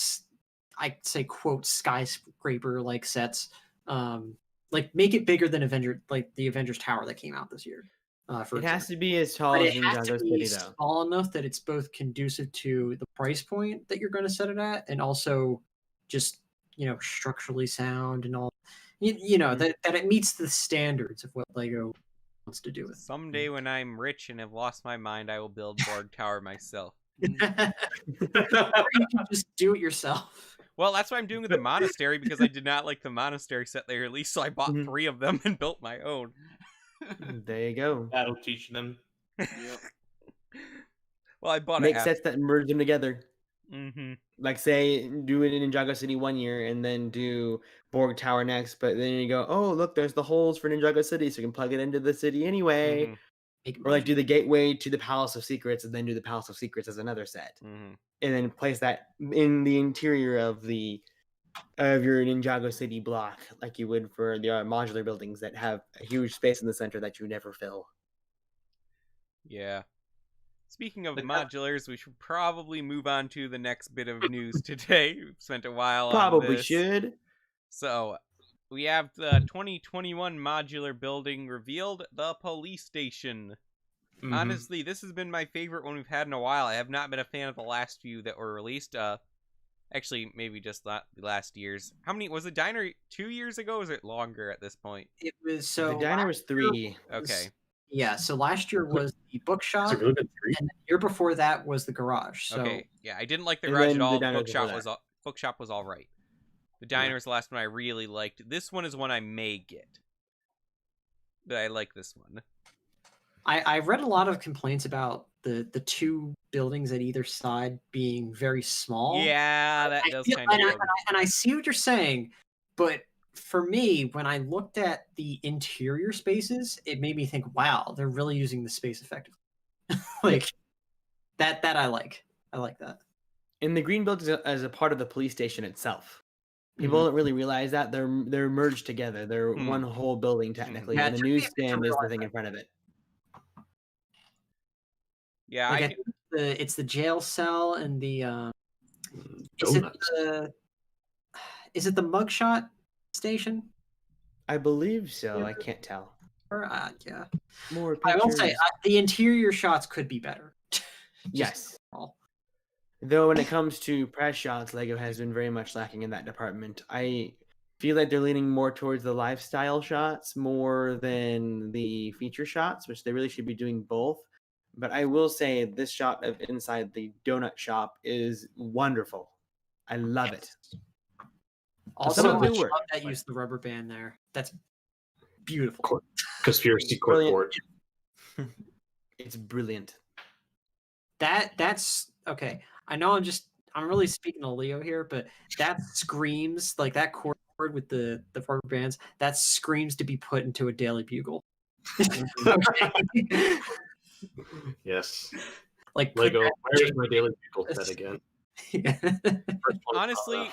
S5: I'd say, quote, skyscraper like sets. Like make it bigger than the Avengers Tower that came out this year.
S4: It has to be as tall as Ninjago City, though.
S5: Small enough that it's both conducive to the price point that you're going to set it at, and also just structurally sound and all. That it meets the standards of what Lego wants to do with.
S1: Someday when I'm rich and have lost my mind, I will build Borg Tower myself.
S5: Or you can just do it yourself.
S1: Well, that's what I'm doing with the monastery, because I did not like the monastery set they released, so I bought 3 of them and built my own.
S4: There you go.
S6: That'll teach them.
S2: Yep.
S1: Well, I bought
S4: Make sets that merge them together.
S1: Mm-hmm.
S4: Like, say, do it in Ninjago City one year and then do Borg Tower next, but then you go, oh, look, there's the holes for Ninjago City, so you can plug it into the city anyway. Or like do the gateway to the Palace of Secrets and then do the Palace of Secrets as another set. And then place that in the interior of your Ninjago City block, like you would for the modular buildings that have a huge space in the center that you never fill.
S1: Yeah. Speaking of modulars, we should probably move on to the next bit of news today. We've spent a while on this.
S4: Probably should.
S1: So, we have the 2021 modular building revealed, the police station. Honestly, this has been my favorite one we've had in a while. I have not been a fan of the last few that were released. Actually, maybe just the last year's. How many was the diner 2 years ago? Or is it longer at this point?
S5: It was
S4: The diner was 3.
S1: Okay.
S5: Yeah, so last year was the bookshop,
S3: Has it really been 3?
S5: and the year before that was the garage. So
S1: Okay. Yeah, I didn't like the
S4: And
S1: garage
S4: then
S1: at all.
S4: the
S1: The
S4: diner
S1: bookshop was all right. The diner was the last one I really liked. This one is one I may get. But I like this one.
S5: I read a lot of complaints about the 2 buildings at either side being very small.
S1: Yeah, that does kind of.
S5: And I see what you're saying, but for me, when I looked at the interior spaces, it made me think, wow, they're really using the space effectively. Like that I like. I like that.
S4: And the green building as a part of the police station itself. People don't really realize that they're merged together. They're one whole building technically,
S5: Yeah,
S4: and the newsstand is the thing in front of it.
S1: Yeah,
S5: Like it's the jail cell and the is it the mugshot station?
S4: I believe so.
S5: Yeah.
S4: I can't tell.
S5: Or yeah.
S4: More
S5: I will say
S4: pictures.
S5: the interior shots could be better.
S4: Yes.
S5: All.
S4: Though when it comes to press shots, Lego has been very much lacking in that department. I feel like they're leaning more towards the lifestyle shots more than the feature shots, which they really should be doing both. But I will say this shot of inside the donut shop is wonderful. I love it.
S5: Also,
S4: Some of
S5: I
S4: it work,
S5: love that
S4: but-
S5: used the rubber band there. That's beautiful.
S3: Conspiracy court
S4: Brilliant.
S3: board.
S4: It's brilliant.
S5: That's okay. I know I'm really speaking to Leo here, but that screams like that chord with the rubber bands. That screams to be put into a Daily Bugle.
S3: Yes.
S5: Like
S3: Lego, where's my Daily Bugle set again?
S5: Yeah.
S1: honestly,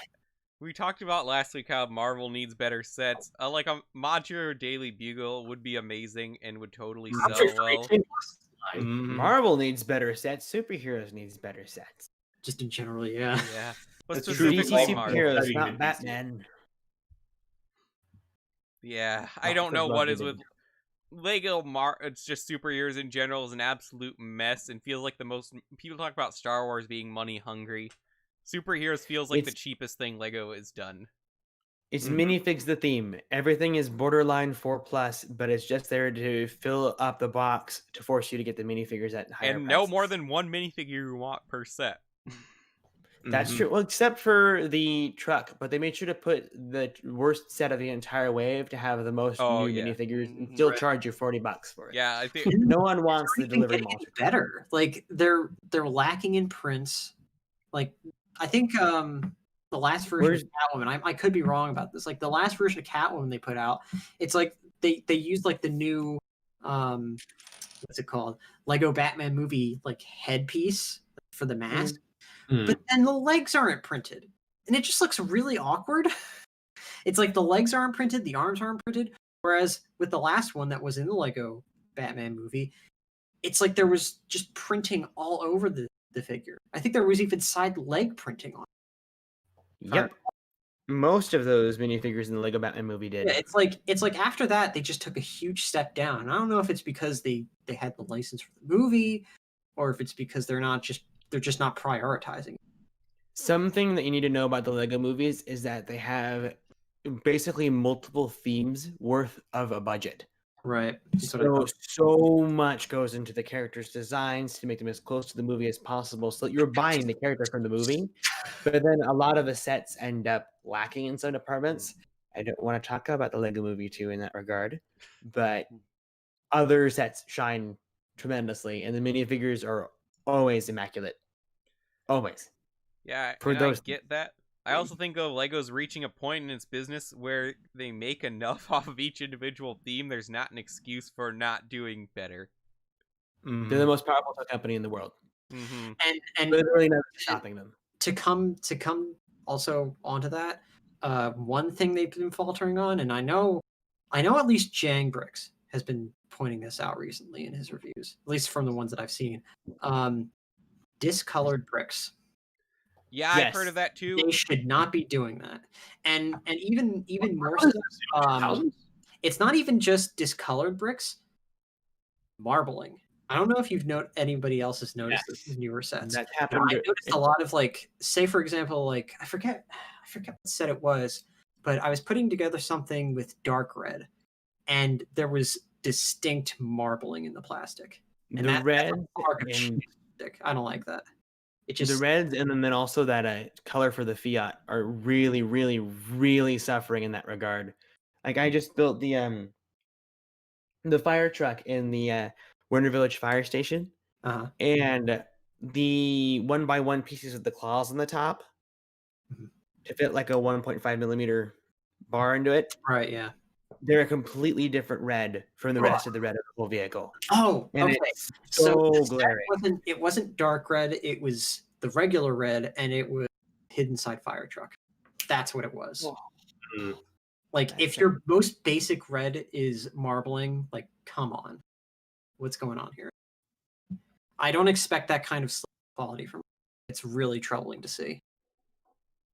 S1: We talked about last week how Marvel needs better sets. Like a modular Daily Bugle would be amazing and would totally sell well.
S4: Marvel needs better sets. Superheroes needs better sets.
S5: Just in general, yeah.
S1: Yeah. But
S3: It's
S4: True
S1: specifically
S4: DC
S1: Marvel.
S4: superheroes, not Batman.
S1: Yeah, I don't know what is with Lego. It's just superheroes in general is an absolute mess and feels like the most people talk about Star Wars being money hungry. Superheroes feels like the cheapest thing Lego has done.
S4: It's minifigs the theme. Everything is borderline 4+, but it's just there to fill up the box to force you to get the minifigures at higher
S1: And
S4: prices.
S1: no more than one minifigure you want per set.
S4: That's true. Well, except for the truck, but they made sure to put the worst set of the entire wave to have the most new minifigures and still charge you $40 for it.
S1: Yeah, I think
S4: no one wants the delivery monster.
S5: Better. Like they're lacking in prints. Like I think the last version of Catwoman, I could be wrong about this. Like the last version of Catwoman they put out, it's like they used like the new what's it called? Lego Batman movie like headpiece for the mask. But then the legs aren't printed. And it just looks really awkward. It's like the legs aren't printed, the arms aren't printed. Whereas with the last one that was in the Lego Batman movie, it's like there was just printing all over the figure. I think there was even side leg printing on it.
S4: Yep. Most of those minifigures in the Lego Batman movie did.
S5: Yeah, it's like after that they just took a huge step down. And I don't know if it's because they had the license for the movie or if it's because they're just not prioritizing.
S4: Something that you need to know about the Lego movies is that they have basically multiple themes worth of a budget.
S5: Right.
S4: So much goes into the characters' designs to make them as close to the movie as possible so that you're buying the character from the movie. But then a lot of the sets end up lacking in some departments. I don't want to talk about the Lego movie too in that regard, but other sets shine tremendously and the minifigures are always immaculate. Always.
S1: Yeah,
S4: I
S1: get that. I also think Lego's reaching a point in its business where they make enough off of each individual theme. There's not an excuse for not doing better.
S4: They're the most powerful company in the world,
S5: and
S4: literally nothing stopping them.
S5: To come also onto that, one thing they've been faltering on, and I know at least Jang Bricks has been pointing this out recently in his reviews, at least from the ones that I've seen. Discolored bricks.
S1: Yeah, yes. I've heard of that too.
S5: They should not be doing that. And even more so, it's not even just discolored bricks. Marbling. I don't know if anybody else has noticed this in newer sets.
S4: That happened.
S5: I noticed a lot of say for example, I forget what set it was, but I was putting together something with dark red, and there was distinct marbling in the plastic. And
S4: the red
S5: I don't like that.
S4: The reds and then also that color for the Fiat are really, really, really suffering in that regard. Like I just built the fire truck in the Winter Village fire station, and the 1x1 pieces with the claws on the top to fit like a 1.5 millimeter bar into it.
S5: Right. Yeah.
S4: They're a completely different red from the rest of the red of the whole vehicle.
S5: Oh,
S4: and
S5: okay.
S4: It's so glaring.
S5: It wasn't dark red. It was the regular red, and it was hid inside fire truck. That's what it was. Oh. If your most basic red is marbling, come on, what's going on here? I don't expect that kind of quality from it. It's really troubling to see.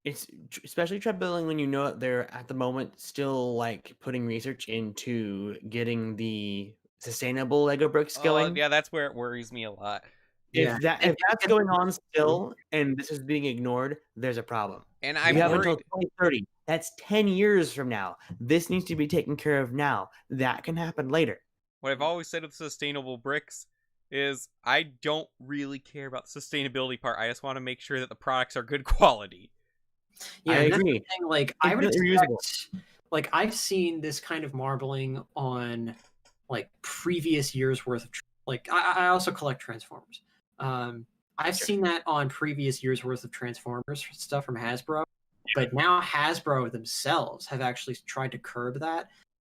S4: It's especially troubling when you know that they're at the moment still putting research into getting the sustainable Lego bricks going.
S1: Yeah, that's where it worries me a lot.
S4: If that's going on still and this is being ignored, there's a problem.
S1: And
S4: we have until 2030. That's 10 years from now. This needs to be taken care of now. That can happen later.
S1: What I've always said with sustainable bricks is I don't really care about the sustainability part. I just want to make sure that the products are good quality.
S5: Yeah,
S4: I agree.
S5: I would expect, I've seen this kind of marbling on previous years worth of I also collect Transformers. I've seen that on previous years worth of Transformers stuff from Hasbro, but now Hasbro themselves have actually tried to curb that.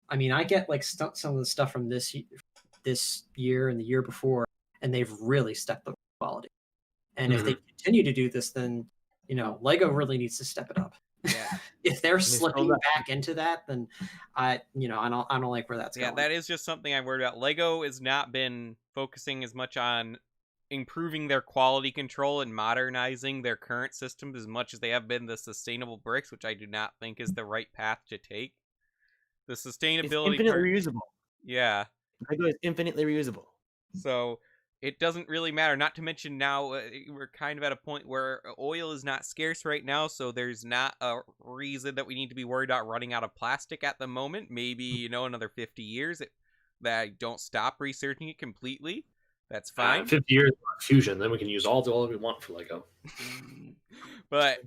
S5: I mean, I get some of the stuff from this year and the year before, and they've really stepped up quality. And if they continue to do this, then Lego really needs to step it up.
S1: Yeah,
S5: if they're slipping back into that, then I don't like where that's going.
S1: Yeah, that is just something I'm worried about. Lego has not been focusing as much on improving their quality control and modernizing their current systems as much as they have been the sustainable bricks, which I do not think is the right path to take. The sustainability
S4: it's infinitely reusable.
S1: Yeah.
S4: Lego is infinitely reusable.
S1: So it doesn't really matter. Not to mention now we're kind of at a point where oil is not scarce right now, so there's not a reason that we need to be worried about running out of plastic at the moment. Maybe, another 50 years that I don't stop researching it completely. That's fine.
S3: 50 years of fusion, then we can use all the oil we want for Lego.
S1: But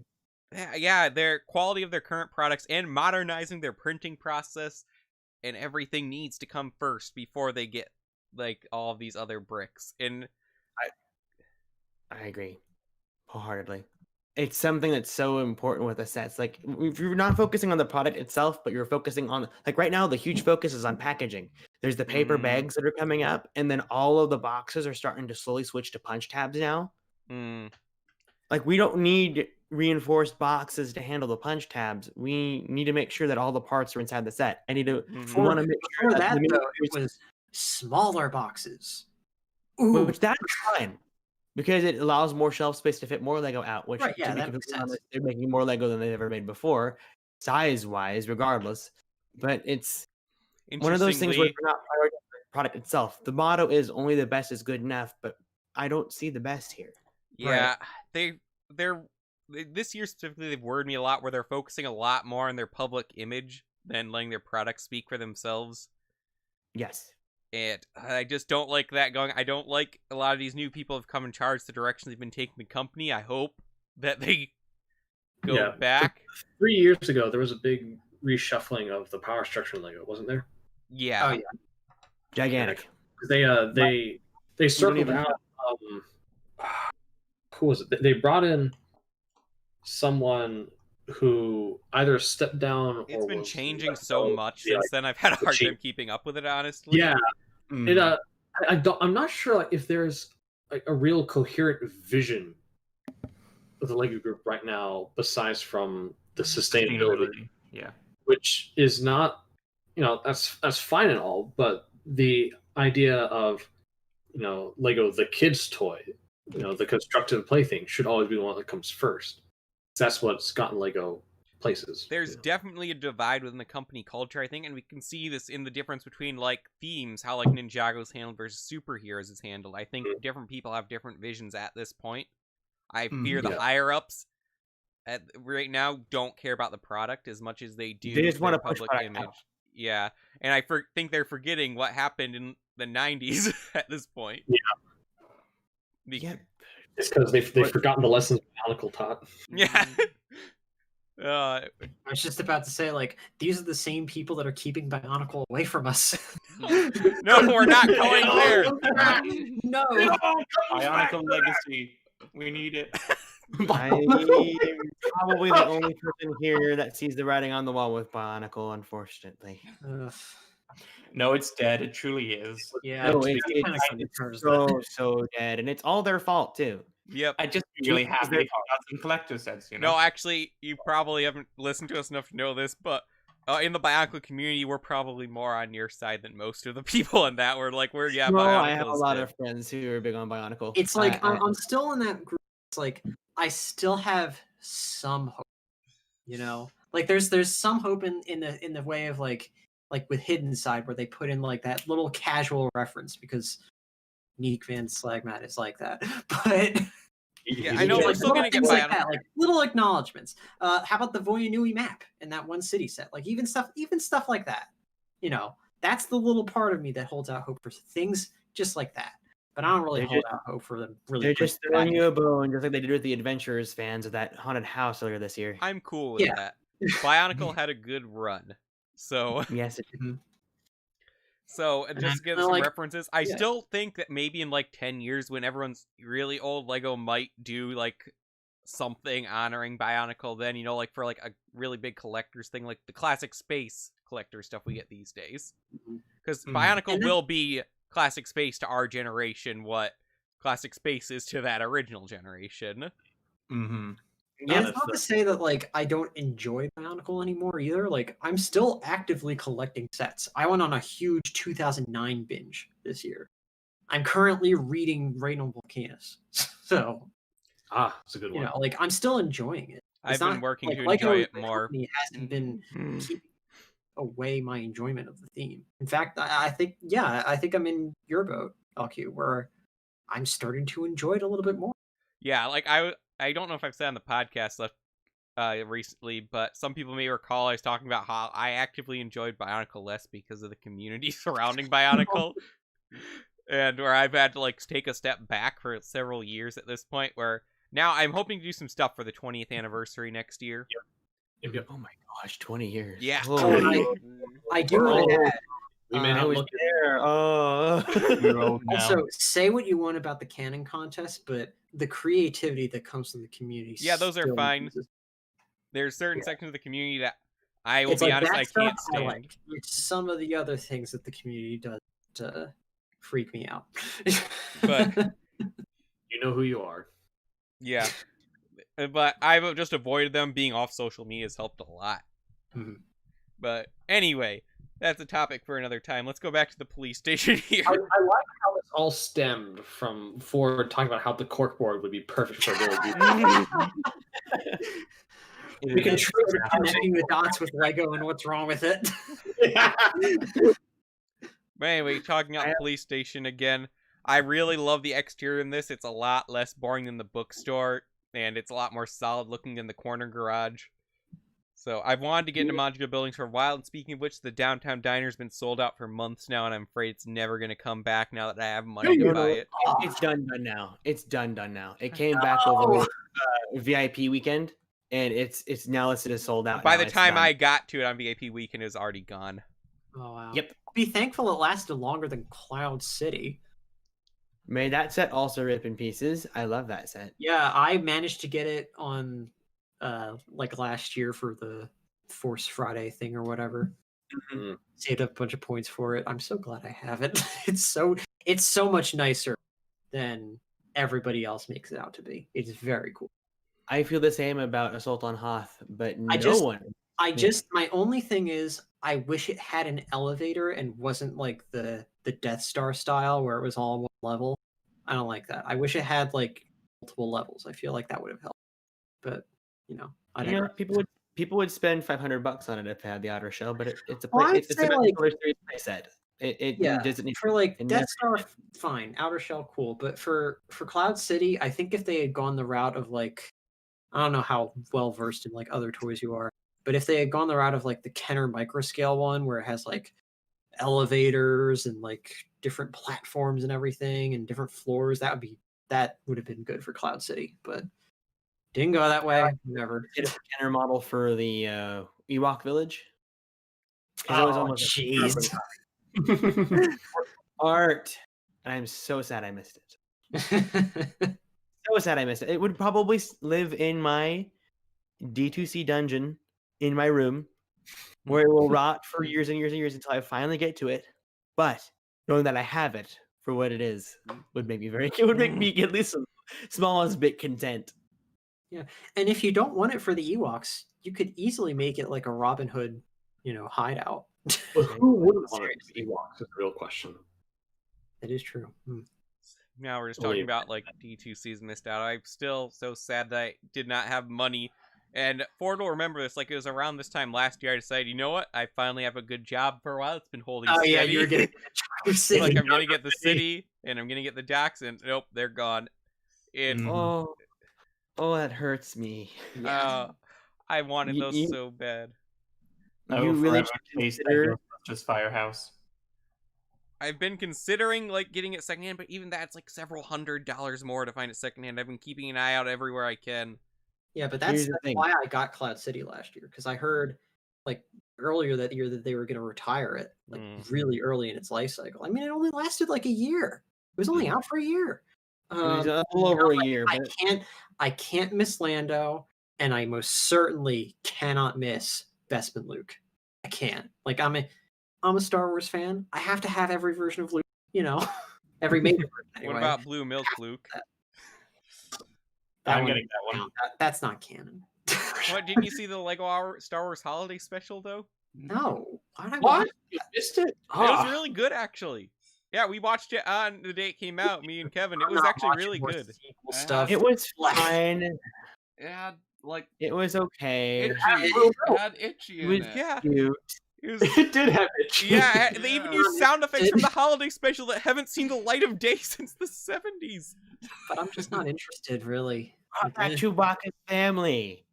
S1: yeah, their quality of their current products and modernizing their printing process and everything needs to come first before they get like all of these other bricks. And
S4: I agree wholeheartedly. It's something that's so important with the sets. Like, if you're not focusing on the product itself, but you're focusing on, like, right now the huge focus is on packaging. There's the paper bags that are coming up, and then all of the boxes are starting to slowly switch to punch tabs now. Like, we don't need reinforced boxes to handle the punch tabs. We need to make sure that all the parts are inside the set. I need to want to make sure that
S5: it was smaller boxes. Ooh.
S4: Which that's fine, because it allows more shelf space to fit more Lego out, which,
S5: right, yeah,
S4: to be completely honest, they're making more Lego than they've ever made before, size-wise, regardless. But it's one of those things where we're not prioritizing the product itself. The motto is only the best is good enough, but I don't see the best here.
S1: Yeah, they're this year specifically, they've worried me a lot where they're focusing a lot more on their public image than letting their products speak for themselves.
S4: Yes.
S1: And I just don't like that going. I don't like a lot of these new people have come in charge the direction they've been taking the company. I hope that they go back.
S3: 3 years ago, there was a big reshuffling of the power structure in Lego, wasn't there?
S1: Yeah.
S5: Oh, yeah.
S4: Gigantic.
S3: They circled out. Who was it? They brought in someone who either stepped down.
S1: It's been changing so much since then. I've had a hard time keeping up with it, honestly.
S3: Yeah. I'm not sure if there's a real coherent vision of the Lego group right now, besides from the sustainability.
S6: Yeah.
S3: Which is not, that's fine and all, but the idea of, Lego, the kid's toy, the constructive plaything should always be the one that comes first. That's what's gotten Lego places.
S1: There's definitely a divide within the company culture, I think, and we can see this in the difference between, like, themes, how, like, Ninjago's handled versus superheroes is handled. I think different people have different visions at this point. I fear the higher-ups right now don't care about the product as much as they do.
S4: They just want to
S1: public image.
S4: Out.
S1: Yeah, and I think they're forgetting what happened in the 90s at this point.
S3: Yeah. It's because they've forgotten the lessons Bionicle taught.
S1: Yeah.
S5: I was just about to say, like, these are the same people that are keeping Bionicle away from us.
S1: No, we're not going there.
S5: No.
S6: Bionicle legacy. We need it.
S4: I'm probably the only person here that sees the writing on the wall with Bionicle, unfortunately.
S6: No, it's dead. It truly is.
S5: Yeah,
S4: no, it's so dead, and it's all their fault too.
S1: Yep.
S6: I just really happy they got some collector sets.
S1: No, actually, you probably haven't listened to us enough to know this, but in the Bionicle community, we're probably more on your side than most of the people in that. Bionicle.
S4: I have a lot of friends who are big on Bionicle.
S5: It's like I'm still in that group. It's like I still have some hope. Like there's some hope in the way of like with Hidden Side, where they put in like that little casual reference because Neek Van Slagmat is like that. But
S1: yeah, I know we're still gonna get
S5: like that, like little acknowledgments. How about the Voyanui map in that one city set? Like even stuff like that. That's the little part of me that holds out hope for things just like that. But I don't really hold out hope for them. Really,
S4: they're just throwing you a bone, just like they did with the Adventurers fans of that haunted house earlier this year.
S1: I'm cool with that. Bionicle had a good run. So
S4: yes, it did.
S1: So just to give some references, I still think that maybe in like 10 years, when everyone's really old, Lego might do like something honoring Bionicle. Then like for like a really big collector's thing, like the classic space collector stuff we get these days, because Bionicle will be classic space to our generation what classic space is to that original generation.
S5: And it's not to say that like I don't enjoy Bionicle anymore either. Like I'm still actively collecting sets. I went on a huge 2009 binge this year. I'm currently reading Reynolds Volcanus. So
S3: it's a good one.
S5: Like I'm still enjoying it.
S1: I've been working to enjoy it more.
S5: It hasn't been keeping away my enjoyment of the theme. In fact, I think I'm in your boat, LQ, where I'm starting to enjoy it a little bit more.
S1: Yeah, like I don't know if I've said on the podcast recently, but some people may recall I was talking about how I actively enjoyed Bionicle less because of the community surrounding Bionicle. And where I've had to like take a step back for several years at this point, where now I'm hoping to do some stuff for the 20th anniversary next year.
S3: Yep.
S4: Oh my gosh, 20 years.
S1: Yeah.
S5: I do want to add.
S3: We may not look
S4: there.
S5: Also, say what you want about the canon contest, but the creativity that comes from the community.
S1: Yeah, those are fine. There's certain sections of the community that I will be honest, I can't stand.
S5: It's some of the other things that the community does to freak me out.
S1: But
S3: you know who you are.
S1: Yeah. But I've just avoided them. Being off social media has helped a lot.
S5: Mm-hmm.
S1: But anyway, that's a topic for another time. Let's go back to the police station here.
S3: I like how this all stemmed from Ford talking about how the corkboard would be perfect for little people.
S5: We can try connecting the dots with Lego and what's wrong with it.
S1: But anyway, talking about the police station again, I really love the exterior in this. It's a lot less boring than the bookstore, and it's a lot more solid looking than the corner garage. So I've wanted to get into modular buildings for a while, and speaking of which, the downtown diner's been sold out for months now, and I'm afraid it's never going to come back now that I have money to buy it.
S4: It's done now. It's done now. It came back over VIP weekend, and it's now listed as sold out.
S1: By the time I got to it on VIP weekend, it was already gone.
S5: Oh, wow.
S4: Yep.
S5: Be thankful it lasted longer than Cloud City.
S4: May that set also rip in pieces. I love that set.
S5: Yeah, I managed to get it on like last year for the Force Friday thing or whatever.
S3: Mm-hmm.
S5: Saved up a bunch of points for it. I'm so glad I have it. It's so much nicer than everybody else makes it out to be. It's very cool.
S4: I feel the same about Assault on Hoth, but my
S5: only thing is I wish it had an elevator and wasn't like the Death Star style where it was all one level. I don't like that. I wish it had like multiple levels. I feel like that would have helped. But
S4: people would spend $500 on it if it had the outer shell, but it's a
S5: it's
S4: a
S5: like,
S4: play set. It doesn't need
S5: for like Death Star, fine, outer shell, cool. But for Cloud City, I think if they had gone the route of like, I don't know how well versed in like other toys you are, but if they had gone the route of like the Kenner microscale one, where it has like elevators and like different platforms and everything and different floors, that would have been good for Cloud City, but didn't go that way. Never.
S4: Get a Kenner model for the Ewok Village.
S5: Oh, jeez.
S4: Art. I'm so sad I missed it. So sad I missed it. It would probably live in my D2C dungeon in my room, where it will rot for years and years and years until I finally get to it. But knowing that I have it for what it is would make me at least some smallest bit content.
S5: Yeah, and if you don't want it for the Ewoks, you could easily make it like a Robin Hood, hideout.
S3: But who wouldn't want it for Ewoks? Is the real question.
S5: That is true.
S1: Now we're just talking about like D2C's missed out. I'm still so sad that I did not have money. And Ford will remember this. Like, it was around this time last year I decided, you know what? I finally have a good job for a while. It's been holding steady.
S5: Yeah, you're getting the city.
S1: Like, I'm gonna get the city and I'm gonna get the docks, and nope, they're gone.
S4: Oh, that hurts me.
S1: I wanted those so bad.
S4: You really consider
S6: just Firehouse.
S1: I've been considering like getting it secondhand, but even that's like several $100s more to find it secondhand. I've been keeping an eye out everywhere I can.
S5: Yeah, but that's why I got Cloud City last year, because I heard like earlier that year that they were going to retire it like really early in its life cycle. I mean, it only lasted like a year. It was only out for a year.
S4: It was a little over a year. But
S5: I can't miss Lando, and I most certainly cannot miss Bespin Luke. I can't. Like, I'm a Star Wars fan. I have to have every version of Luke. Every major version. Anyway.
S1: What about Blue Milk Luke?
S6: I'm getting that one.
S5: That's not canon.
S1: What, didn't you see the Lego Star Wars Holiday Special though?
S5: No. Why did I
S3: What?
S5: watch
S3: You missed it?
S1: It was really good actually. Yeah, we watched it on the day it came out, me and Kevin. It
S5: I'm
S1: was
S5: not
S1: actually
S5: watching
S1: really
S5: more
S1: good.
S5: sequel stuff.
S4: It was fine.
S2: It had like
S4: It was okay.
S2: itchy. It had itchy
S4: It
S2: in
S4: was
S2: it.
S1: Yeah.
S4: cute.
S1: It was,
S3: It did have itchy.
S1: yeah, they even
S2: Yeah.
S1: used sound effects from the Holiday Special that haven't seen the light of day since the 70s.
S5: But I'm just not interested, really.
S4: That Chewbacca's family.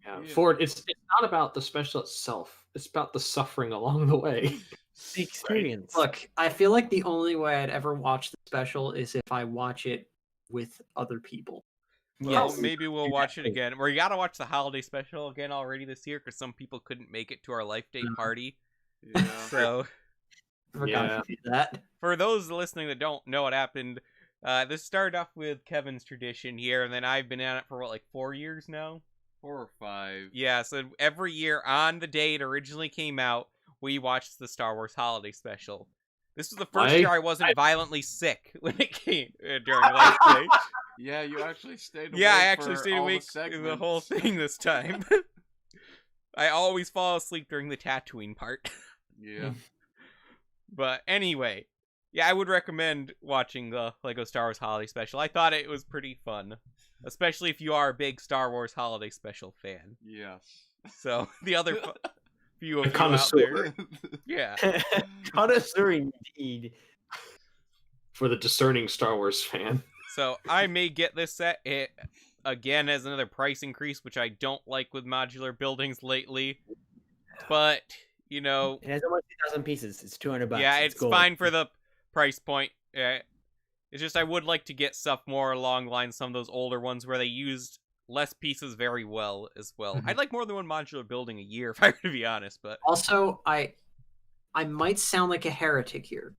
S3: Yeah,
S2: Yeah.
S3: Ford, it's not about the special itself. It's about the suffering along the way.
S4: The experience.
S5: Look, I feel like the only way I'd ever watch the special is if I watch it with other people.
S1: Well,
S4: Yes.
S1: maybe we'll watch it again. We gotta watch the Holiday Special again already this year because some people couldn't make it to our Life Day party.
S2: Yeah.
S1: So,
S5: I forgot
S3: Yeah.
S5: to do that.
S1: for those listening that don't know what happened, this started off with Kevin's tradition here, and then I've been at it for what, like 4 years now?
S2: 4 or 5.
S1: Yeah, so every year on the day it originally came out, we watched the Star Wars Holiday Special. This was the first year I wasn't violently sick when it came during Life Day.
S2: Yeah, you actually stayed awake.
S1: Yeah, I actually
S2: for
S1: stayed
S2: all
S1: awake
S2: the
S1: the whole
S2: segments.
S1: thing this time. I always fall asleep during the Tatooine part.
S2: Yeah.
S1: But anyway, yeah, I would recommend watching the Lego Star Wars Holiday Special. I thought it was pretty fun, especially if you are a big Star Wars Holiday Special fan.
S2: Yes.
S1: So the other few of
S3: A
S1: you out
S3: connoisseur.
S1: there, yeah.
S4: Connoisseur indeed.
S3: For the discerning Star Wars fan.
S1: So I may get this set. It again has another price increase, which I don't like with modular buildings lately. But you know,
S4: It has almost 2,000 pieces. It's $200.
S1: yeah, it's
S4: gold.
S1: fine for the price point. It's just I would like to get stuff more along the lines of some of those older ones where they used less pieces very well as well.
S3: Mhm.
S1: I'd like more than one modular building a year, if I were to be honest. But
S5: Also, I might sound like a heretic here,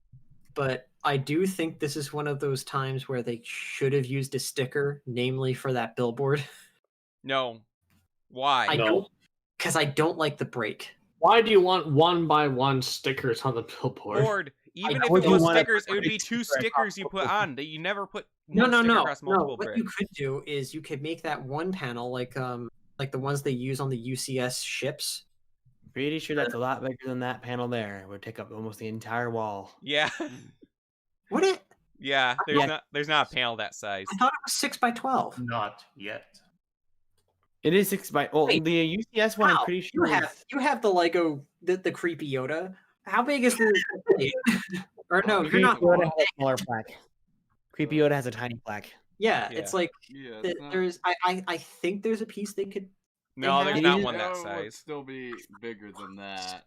S5: but I do think this is one of those times where they should have used a sticker, namely for that billboard.
S1: no, why?
S5: I
S3: No.
S5: don't, because I don't like the break.
S3: Why do you want 1x1 stickers on the billboard?
S1: Board. Even if
S4: would
S1: it
S4: you
S1: was
S4: wanna
S1: stickers, it
S4: put
S1: would
S4: a
S1: be two
S4: sticker
S1: stickers you
S4: across
S1: put on. That you never put
S5: No,
S1: one
S5: no,
S1: sticker
S5: no,
S1: across
S5: no.
S1: multiple
S5: What
S1: bricks.
S5: you could do is you could make that one panel like the ones they use on the UCS ships.
S4: Pretty sure that's a lot bigger than that panel there. It would take up almost the entire wall.
S1: Yeah,
S5: Would it?
S1: yeah. There's not a panel that size.
S5: I thought it was 6x12.
S6: Not yet.
S4: It is 6 by. Well,
S5: Wait,
S4: the UCS one, I'm
S5: Wow,
S4: pretty sure.
S5: you have the Lego the creepy Yoda. How big is the plate? Or no, you're
S4: Creepy
S5: not.
S4: Yoda has a smaller plaque. Creepy Yoda has a tiny plaque.
S5: Yeah,
S1: Yeah.
S5: it's like
S2: Yeah. It's not,
S5: there's. I think there's a piece they could.
S1: No,
S5: They
S1: there's
S5: have-
S1: not
S4: It
S1: one that
S2: it would
S1: size.
S2: still be bigger than that.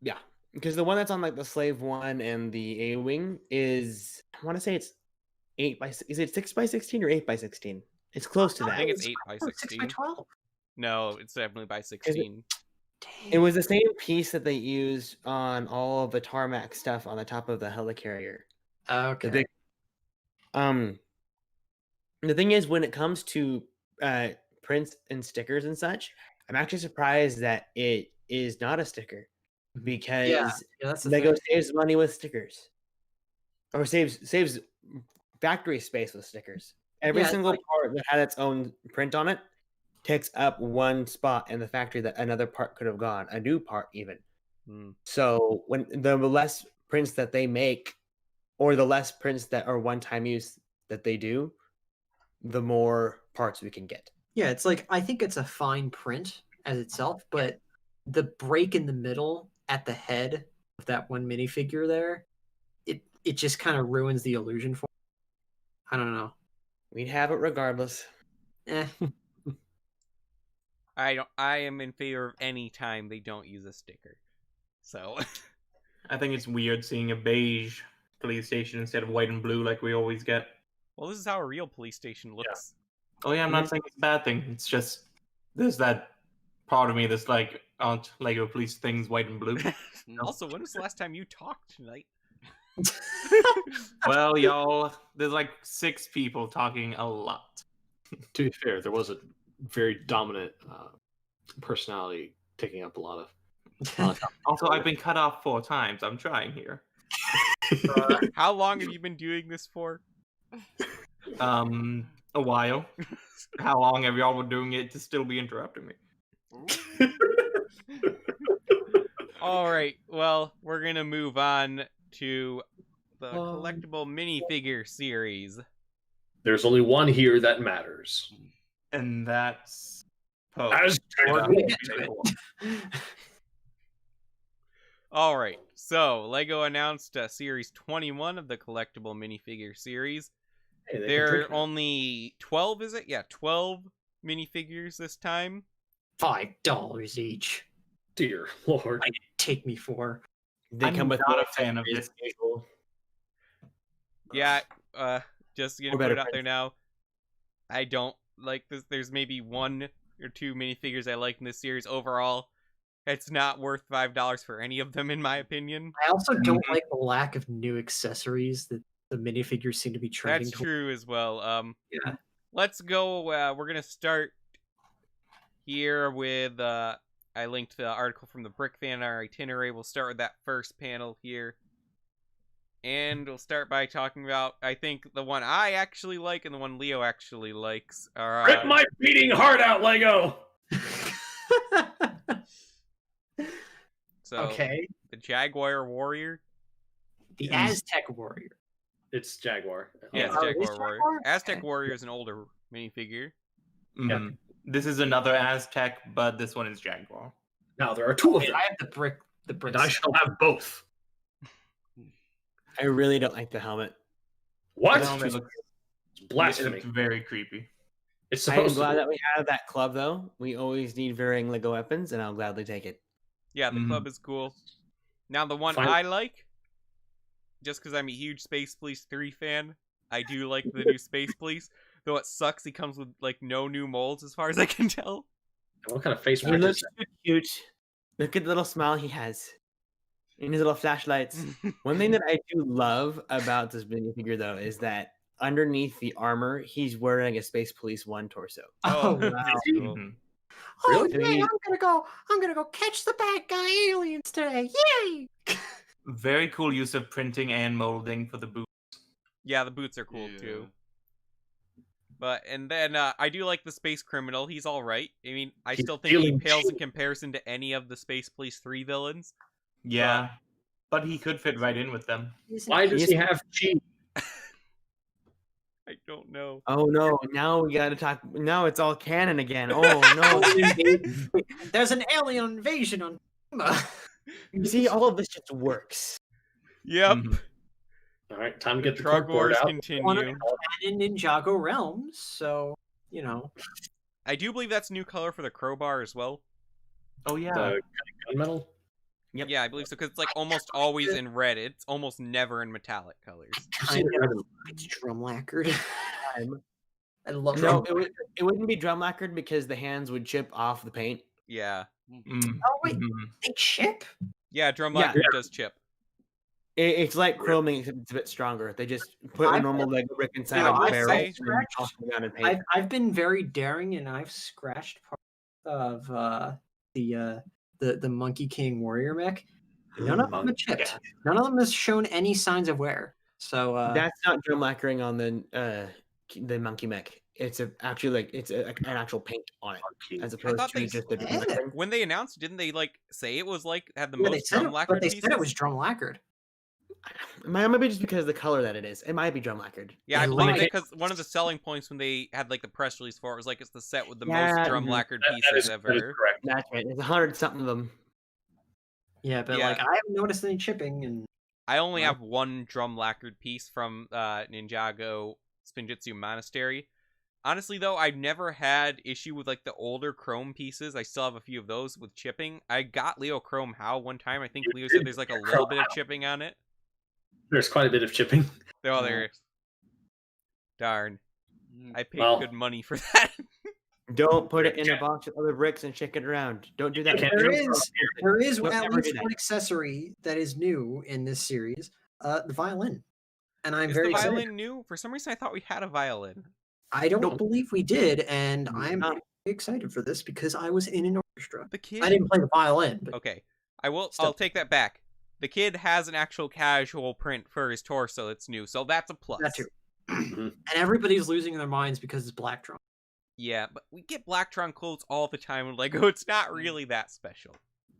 S4: Yeah, because the one that's on like the Slave One and the A Wing is, I want to say it's 8 by. Is it 6 by 16 or 8 by 16? It's close to
S1: I
S4: that.
S1: think it's 8 by
S5: Oh, 6 by
S1: 16.
S5: 12.
S1: No, it's definitely by 16.
S4: It was the same piece that they used on all of the tarmac stuff on the top of the helicarrier.
S5: Okay.
S4: The big. The thing is, when it comes to prints and stickers and such, I'm actually surprised that it is not a sticker because
S5: yeah, that's the
S4: Lego
S5: thing.
S4: saves money with stickers, or saves factory space with stickers. Every
S5: Yeah, it's
S4: single
S5: like-
S4: part that had its own print on it takes up one spot in the factory that another part could have gone, a new part even.
S1: Hmm.
S4: So when the less prints that they make, or the less prints that are one-time use that they do, the more parts we can get.
S5: Yeah, it's like I think it's a fine print as itself, but the break in the middle at the head of that one minifigure there, it just kind of ruins the illusion for me. I don't know.
S4: We'd have it regardless.
S5: Eh.
S1: I am in favor of any time they don't use a sticker. So
S6: I think it's weird seeing a beige police station instead of white and blue like we always get.
S1: well, this is how a real police station looks.
S6: Oh yeah, I'm not saying it's a bad thing. It's just there's that part of me that's like, aren't Lego police things white and blue?
S1: Also, when was the last time you talked tonight?
S6: Well, y'all, there's like 6 people talking a lot.
S3: To be fair, there was a very dominant personality taking up a lot of
S6: Also, I've been cut off 4 times. I'm trying here.
S1: How long have you been doing this for?
S6: A while. How long have y'all been doing it to still be interrupting me?
S1: All right. Well, we're gonna move on to the collectible minifigure series.
S3: There's only one here that matters.
S6: And that's Poe.
S1: All right. So Lego announced Series 21 of the collectible minifigure series.
S3: Hey,
S1: there are only 12, is it? Yeah, 12 minifigures this time.
S5: $5 each.
S3: Dear Lord.
S5: Take me for.
S4: They come with
S6: not a fan of this.
S1: Yeah, just gonna put it out there now. I don't like this. There's maybe 1 or 2 minifigures I like in this series. Overall, it's not worth $5 for any of them, in my opinion.
S5: I also don't like the lack of new accessories that the minifigures seem to be trending.
S1: That's true as well.
S5: Yeah.
S1: Let's go. We're gonna start here with. I linked the article from the Brick Fan, our itinerary. We'll start with that first panel here. And we'll start by talking about, I think, the one I actually like and the one Leo actually likes. Are,
S3: Rip my beating heart out, Lego!
S1: So,
S5: okay.
S1: The Jaguar Warrior.
S5: The Aztec Warrior.
S3: It's Jaguar.
S1: Yeah, it's Jaguar Warrior. Aztec Warrior is an older minifigure.
S6: Mm-hmm. This is another Aztec, but this one is Jaguar.
S3: Now there are 2 of them.
S5: I have the brick.
S3: And I shall have both.
S4: I really don't like the helmet.
S3: What?
S6: The helmet looks
S3: blasphemy.
S6: It's very creepy.
S3: It's
S4: I'm
S3: supposed
S4: glad
S3: to.
S4: that we have that club, though. We always need varying Lego weapons, and I'll gladly take it.
S1: Yeah, the club is cool. Now, the one I like, just because I'm a huge Space Police 3 fan, I do like the new Space Police. Though it sucks, he comes with, like, no new molds, as far as I can tell.
S3: What kind of face
S4: He
S3: paint
S4: looks
S3: is
S4: so cute. Look at the little smile he has. And his little flashlights. One thing that I do love about this minifigure, though, is that underneath the armor, he's wearing a Space Police 1 torso.
S5: Oh,
S1: wow.
S5: cool.
S6: Mhm.
S5: Oh,
S3: Really?
S5: yay, I'm gonna go catch the bad guy aliens today. Yay!
S6: Very cool use of printing and molding for the boots.
S1: Yeah, the boots are cool, too. And then I do like the Space Criminal. He's alright. I mean, I still think he pales in comparison to any of the Space Police 3 villains.
S6: Yeah, but he could fit right in with them.
S3: Why does he have cheese?
S1: I don't know.
S4: Oh no, now we gotta talk. Now it's all canon again. Oh no.
S5: There's an alien invasion on.
S4: You see, all of this just works.
S1: Yep.
S6: Mhm.
S3: All right, time to get the
S1: Drug
S3: corkboard
S1: wars
S3: out.
S1: continue.
S5: In Ninjago realms, so you know.
S1: I do believe that's a new color for the crowbar as well.
S6: Oh yeah.
S3: The gunmetal.
S4: Yep.
S1: Yeah, I believe so, because it's like almost always in red. It's almost never in metallic colors.
S5: Kind of. It's drum lacquered. I love
S4: No,
S5: drum.
S4: it wouldn't be drum lacquered because the hands would chip off the paint.
S1: Yeah.
S6: Mm.
S5: Oh wait,
S6: Mhm.
S5: they chip.
S1: Yeah, drum lacquer does chip.
S4: It's like chroming, except it's a bit stronger. They just put a normal Lego brick inside
S1: Yeah,
S4: of a
S1: I'd
S4: barrel
S1: say-
S4: and then toss it down and paint.
S5: I've been very daring, and I've scratched part of the Monkey King Warrior mech. None of them are chipped. None of them has shown any signs of wear. So
S4: That's not drum lacquering on the monkey mech. It's actually an actual paint on it, as opposed
S1: thought
S4: to
S1: they
S4: just the drum
S5: said-
S4: lacquering.
S1: When they announced, didn't they like say it was like had the
S5: yeah,
S1: most drum lacquered
S5: but they
S1: pieces?
S5: said it was drum lacquered.
S4: Maybe just because of the color that it is. It might be drum lacquered.
S1: Yeah, I
S5: It
S1: believe
S5: might.
S1: that because one of the selling points when they had like the press release for it was like it's the set with the
S4: Yeah,
S1: most drum lacquered pieces
S3: That is
S1: ever.
S3: correct.
S4: That's right. There's 100 something of them.
S5: Yeah, but
S1: Yeah.
S5: like I haven't noticed any chipping, and
S1: I only
S5: Wow.
S1: have one drum lacquered piece from Ninjago Spinjitzu Monastery. Honestly, though, I've never had issue with like the older chrome pieces. I still have a few of those with chipping. I got Leo Chrome How one time. I think
S3: You
S1: Leo
S3: did
S1: said there's like a
S3: get
S1: little
S3: Chrome
S1: bit of
S3: How.
S1: chipping on it.
S3: There's quite a bit of chipping.
S1: Oh, there is. Darn.
S2: Mm.
S1: I paid
S3: Well-
S1: good money for that.
S4: Don't put it in a box with other bricks and shake it around. Don't do that.
S3: can't
S5: there
S3: do
S5: is
S4: Don't
S5: at
S4: ever do
S5: least
S4: that.
S5: one accessory that is new in this series, the violin, and I'm
S1: Is
S5: very
S1: the
S5: excited.
S1: violin new? For some reason, I thought we had a violin.
S5: I don't
S4: Nope.
S5: believe we did, and I'm
S4: No.
S5: very excited for this because I was in an orchestra.
S1: The kid.
S5: I didn't play the violin, but
S1: Okay, I will.
S5: Still.
S1: I'll take that back. The kid has an actual casual print for his torso that's new, so that's a plus.
S5: that too. and everybody's losing their minds because it's Blacktron.
S1: Yeah, but we get Blacktron clothes all the time in Lego. It's not really that special.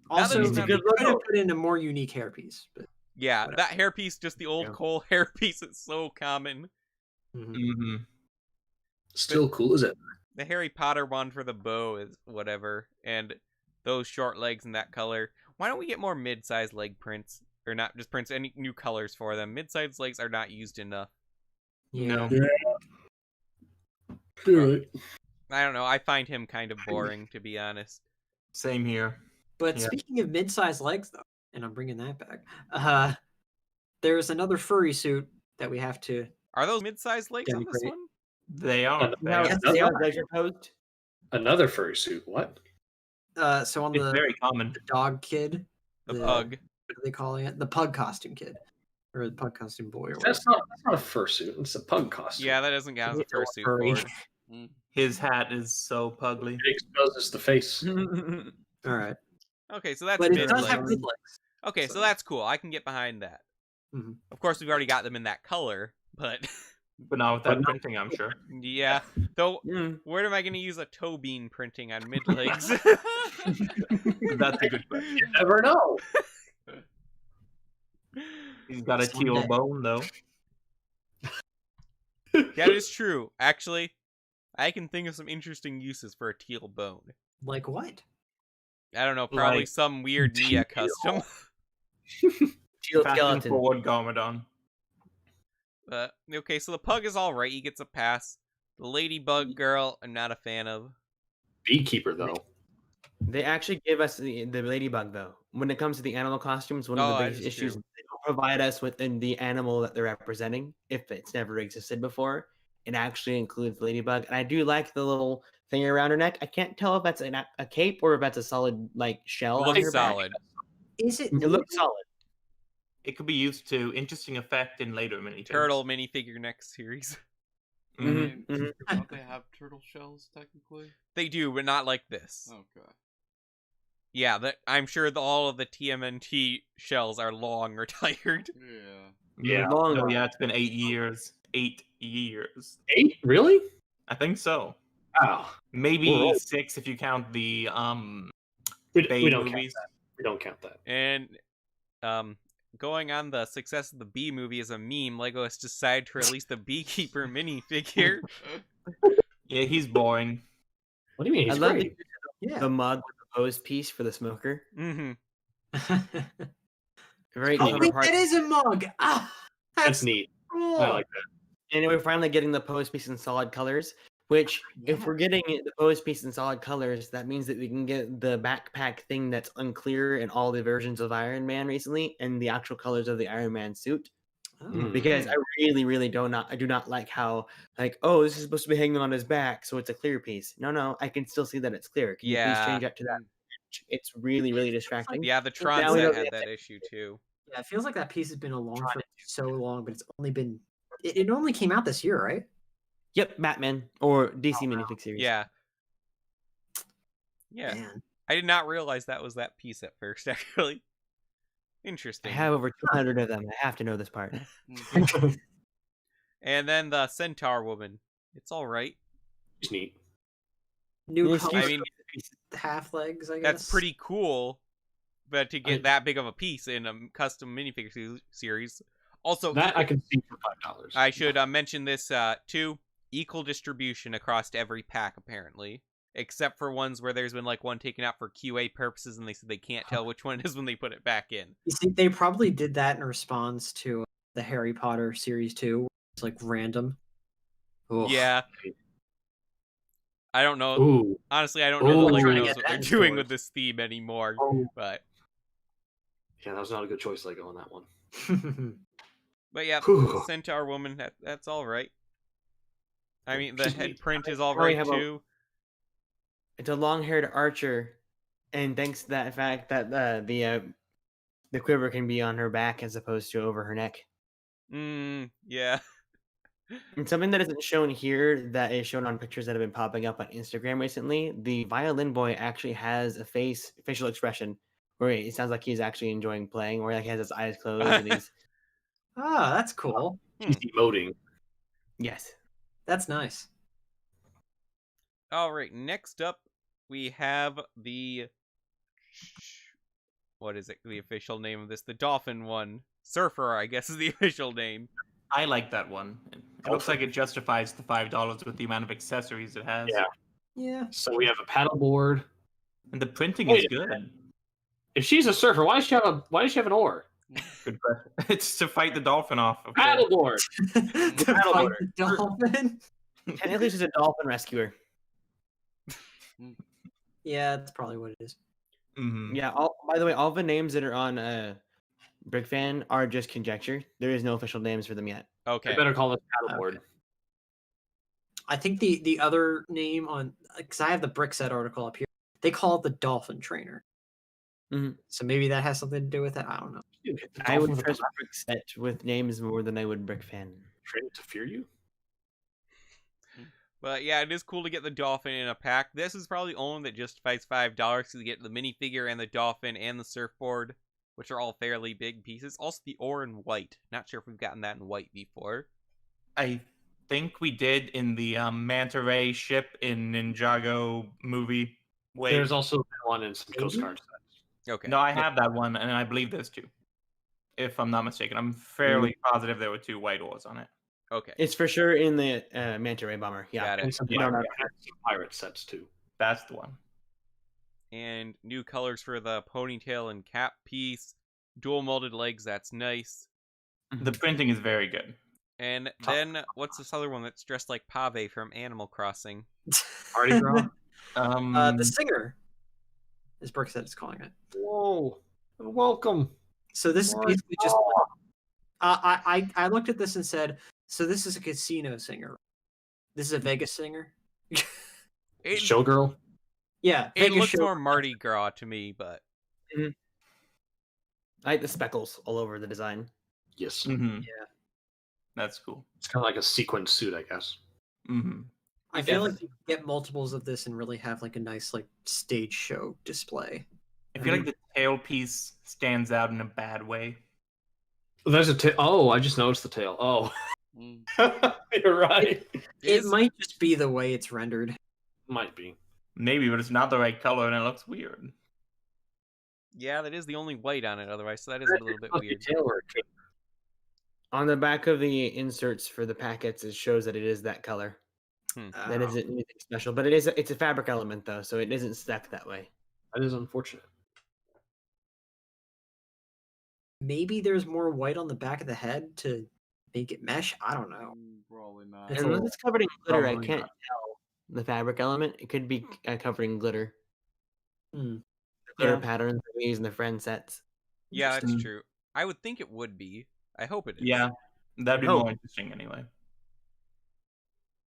S5: Also,
S1: that
S5: you
S1: it's
S5: could have put in a more unique hairpiece. But
S1: yeah,
S5: whatever.
S1: that hairpiece, just the old Cole hairpiece, is so common.
S3: Still cool as it.
S1: The Harry Potter one for the bow is whatever, and those short legs in that color. Why don't we get more mid-sized leg prints? Or not just prints, any new colors for them. Mid-sized legs are not used enough.
S6: No.
S3: Right.
S1: I don't know, I find him kind of boring, to be honest.
S6: Same here.
S5: But speaking of mid-sized legs, though, and I'm bringing that back, there's another furry suit that we have to...
S1: Are those mid-sized legs on this one?
S6: They are.
S5: Yes, they are.
S3: Another furry suit. What?
S5: So on
S6: It's very common.
S5: the dog kid,
S1: The pug.
S5: What are they calling it? The pug costume kid, or the pug costume boy. Or
S3: That's not a fursuit. It's a pug costume.
S1: Yeah, that doesn't count as a
S5: It's all
S1: fursuit.
S5: furry.
S1: Board.
S6: His hat is so pugly.
S3: It exposes the face.
S5: All right,
S1: Okay, so that's
S5: but it
S1: mid
S5: does have
S1: legs.
S5: mid legs.
S1: Okay, so that's cool. I can get behind that.
S5: Mhm.
S1: Of course, we've already got them in that color, but
S6: But not with that printing, I'm sure.
S1: yeah. Though, where am I going to use a toe bean printing on mid legs?
S6: That's a good question.
S3: You never know.
S6: He's got a teal
S5: Someday.
S6: bone, though.
S1: That is true. Actually, I can think of some interesting uses for a teal bone.
S5: Like what?
S1: I don't know, probably
S6: Like
S1: some weird Nia
S3: teal.
S1: custom.
S4: Teal
S6: Fashion
S4: skeleton.
S6: forward Garmadon.
S1: Okay, so the pug is alright. He gets a pass. The Ladybug Girl, I'm not a fan of.
S3: Beekeeper, though.
S4: They actually give us the ladybug though. When it comes to the animal costumes, one of
S1: Oh,
S4: the
S1: that
S4: biggest
S1: is
S4: issues
S1: true.
S4: is they don't provide us with the animal that they're representing, if it's never existed before. It actually includes ladybug, and I do like the little thing around her neck. I can't tell if that's a cape or if that's a solid like shell.
S1: It
S4: on
S1: looks
S4: her back.
S1: solid.
S5: Is it?
S4: It looks solid.
S6: It could be used to interesting effect in later mini
S1: Turtle minifigure next series.
S6: Mhm.
S2: Don't they have turtle shells technically?
S1: They do, but not like this.
S2: Okay.
S1: Yeah, I'm sure all of the TMNT shells are long or tired.
S2: Yeah.
S3: Yeah.
S4: Long
S6: Oh, yeah, it's been 8 years. 8 years.
S3: 8? Really?
S6: I think so.
S3: Wow.
S6: Maybe
S3: We're old.
S6: 6 if you count the
S3: We
S6: Bay
S3: don't count
S6: movies.
S3: that. We don't count that.
S1: And going on the success of the Bee movie as a meme, Lego has decided to release the Beekeeper minifigure.
S6: Yeah, he's boring.
S3: What do you mean?
S4: I
S3: He's
S4: love
S3: great.
S5: Yeah.
S4: the mug with the pose piece for the smoker.
S1: Mm-hmm.
S4: Very
S5: Oh,
S4: clever
S5: wait,
S4: part.
S5: that is a mug. Ah,
S3: That's neat.
S5: cool.
S3: I like that.
S4: And we're finally getting the pose piece in solid colors. Which, if
S5: Yeah.
S4: we're getting the pose piece in solid colors, that means that we can get the backpack thing that's unclear in all the versions of Iron Man recently, and the actual colors of the Iron Man suit.
S5: Oh.
S4: Because I really do not like how this is supposed to be hanging on his back, so it's a clear piece. No, I can still see that it's clear. Can you please
S1: Yeah.
S4: change that to that? It's really distracting.
S1: Yeah, the Tron
S4: Now we
S1: set
S4: don't
S1: had
S4: get
S1: that issue too.
S5: Yeah, it feels like that piece has been along for so long, but it's only been. It only came out this year, right?
S4: Yep, Batman or DC minifig series.
S1: Yeah. Yeah.
S5: Man.
S1: I did not realize that was that piece at first, actually.
S4: I
S1: Interesting.
S4: have over 200 of them. I have to know this part.
S1: And then the Centaur woman. It's alright.
S3: It's neat.
S5: New
S4: Yeah,
S5: color,
S1: I mean,
S5: half legs. I guess
S1: that's pretty cool. But to get that big of a piece in a custom minifigure series. Also,
S3: That I can see for $5.
S1: I should mention this too. Equal distribution across every pack, apparently. Except for ones where there's been one taken out for QA purposes and they said they can't tell which one it is when they put it back in.
S5: You see, they probably did that in response to the Harry Potter series 2. It's random. Ugh.
S1: Yeah. I don't know.
S3: Ooh.
S1: Honestly, I don't know
S3: Ooh.
S1: if Lego
S5: Trying to
S1: knows
S5: get
S1: what
S5: that
S1: they're
S5: in
S1: doing
S5: stores.
S1: with this theme anymore.
S3: Oh.
S1: But
S3: Yeah, that was not a good choice, Lego, on that one.
S1: yeah,
S3: Whew.
S1: Centaur woman, that's all right. I mean, the
S3: She's
S1: head
S3: neat.
S1: print is all
S4: Probably
S1: right
S4: have a-
S1: too.
S4: It's a long-haired archer, and thanks to that fact that the quiver can be on her back as opposed to over her neck.
S1: Yeah.
S4: And something that isn't shown here that is shown on pictures that have been popping up on Instagram recently, the Violin Boy actually has a facial expression where it sounds like he's actually enjoying playing, where he has his eyes closed and he's
S5: Ah, that's cool.
S3: He's emoting.
S4: Yes.
S5: That's nice.
S1: All right, next up we have the what is it? The official name of this? The dolphin one. Surfer, I guess, is the official name.
S6: I like that one. It looks like it justifies the $5 with the amount of accessories it has.
S3: Yeah.
S5: Yeah.
S3: So we have a paddleboard.
S6: And the printing
S3: Oh,
S6: is
S3: yeah.
S6: good.
S3: If she's a surfer, why does she have an oar?
S6: Good question. It's to fight the dolphin off. Of course.
S3: Paddleboard.
S5: To fight the dolphin.
S4: Technically, she's a dolphin rescuer.
S5: Yeah, that's probably what it is.
S6: Mhm.
S4: Yeah. By the way, all the names that are on BrickFan are just conjecture. There is no official names for them yet.
S1: Okay.
S3: I better call this paddleboard.
S5: I think the other name on, because I have the brick set article up here, they call it the dolphin trainer.
S4: Mhm.
S5: So maybe that has something to do with it. I don't know.
S4: I would trust BrickSet with names more than I would BrickFan.
S3: Train it to fear you.
S1: But yeah, it is cool to get the dolphin in a pack. This is probably the only one that justifies $5 because you get the minifigure and the dolphin and the surfboard, which are all fairly big pieces. Also, the ore in white. Not sure if we've gotten that in white before.
S6: I think we did in the Manta Ray ship in Ninjago movie. Wait,
S3: There's also one in some Coast Guard sets.
S1: Okay.
S6: no, I have that one, and I believe there's two. If I'm not mistaken, I'm fairly positive there were 2 white ores on it.
S1: Okay.
S4: It's for sure in the Manta Ray bomber. Yeah.
S1: Got it.
S3: And some
S6: Yeah.
S3: pirate sets too.
S6: That's the one.
S1: And new colors for the ponytail and cap piece. Dual molded legs, that's nice.
S6: The printing is very good.
S1: And then, what's this other one that's dressed like Pave from Animal Crossing?
S3: Mardi Gras.
S5: The singer, as Brick said, is calling it.
S3: Whoa! Welcome.
S5: So this is
S3: Mardi
S5: basically just.
S3: Gras.
S5: I looked at this and said, so this is a casino singer. This is a Vegas singer.
S1: It,
S3: Showgirl.
S5: Yeah,
S1: it
S5: Vegas
S1: looks
S5: show.
S1: more Mardi Gras to me, but
S4: I like the speckles all over the design.
S3: Yes.
S6: Mhm.
S5: Yeah.
S6: That's cool.
S3: It's kind of like a sequin suit, I guess.
S6: Mm-hmm.
S5: I feel like you can get multiples of this and really have like a nice like stage show display.
S6: I feel like the tail piece stands out in a bad way.
S3: There's a tail. Oh, I just noticed the tail. Oh, you're right.
S5: It might just be the way it's rendered.
S3: Might be.
S6: Maybe, but it's not the right color and it looks weird.
S1: yeah, that is the only white on it otherwise, so that is a little bit weird.
S3: Tail or a cape?
S4: On the back of the inserts for the packets, it shows that it is that color. That
S5: Oh.
S4: isn't anything special, but it's a fabric element though, so it isn't stuck that way.
S3: That is unfortunate.
S5: Maybe there's more white on the back of the head to make it mesh. I don't know.
S2: Probably not.
S5: It's a
S4: Unless it's covered in glitter, I
S3: probably
S4: can't
S3: not.
S4: tell the fabric element. It could be covered in glitter.
S5: Hmm.
S4: The glitter
S6: Yeah.
S4: patterns that we use in the friend sets.
S1: Yeah, that's
S6: Interesting.
S1: true. I would think it would be. I hope it is.
S6: Yeah, that'd be
S4: Oh.
S6: more interesting anyway.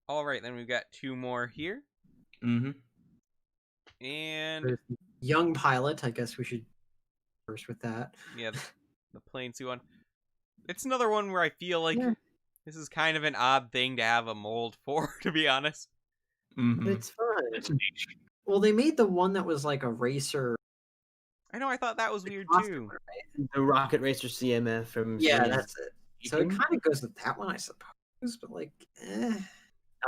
S1: All right, then we've got 2 more here.
S6: Mm-hmm.
S1: And
S5: There's Young pilot. I guess we should first with that.
S1: yeah, the plain suit one. It's another one where I feel like this is kind of an odd thing to have a mold for, to be honest.
S6: Mm-hmm.
S4: It's fun.
S3: It's niche.
S5: Well, they made the one that was like a racer.
S1: I know, I thought that was weird
S5: costume,
S1: too.
S5: right?
S4: The Rocket Racer CMF from
S5: Yeah,
S4: Series.
S5: that's it. So it kind of goes with that one, I suppose. But like,
S4: I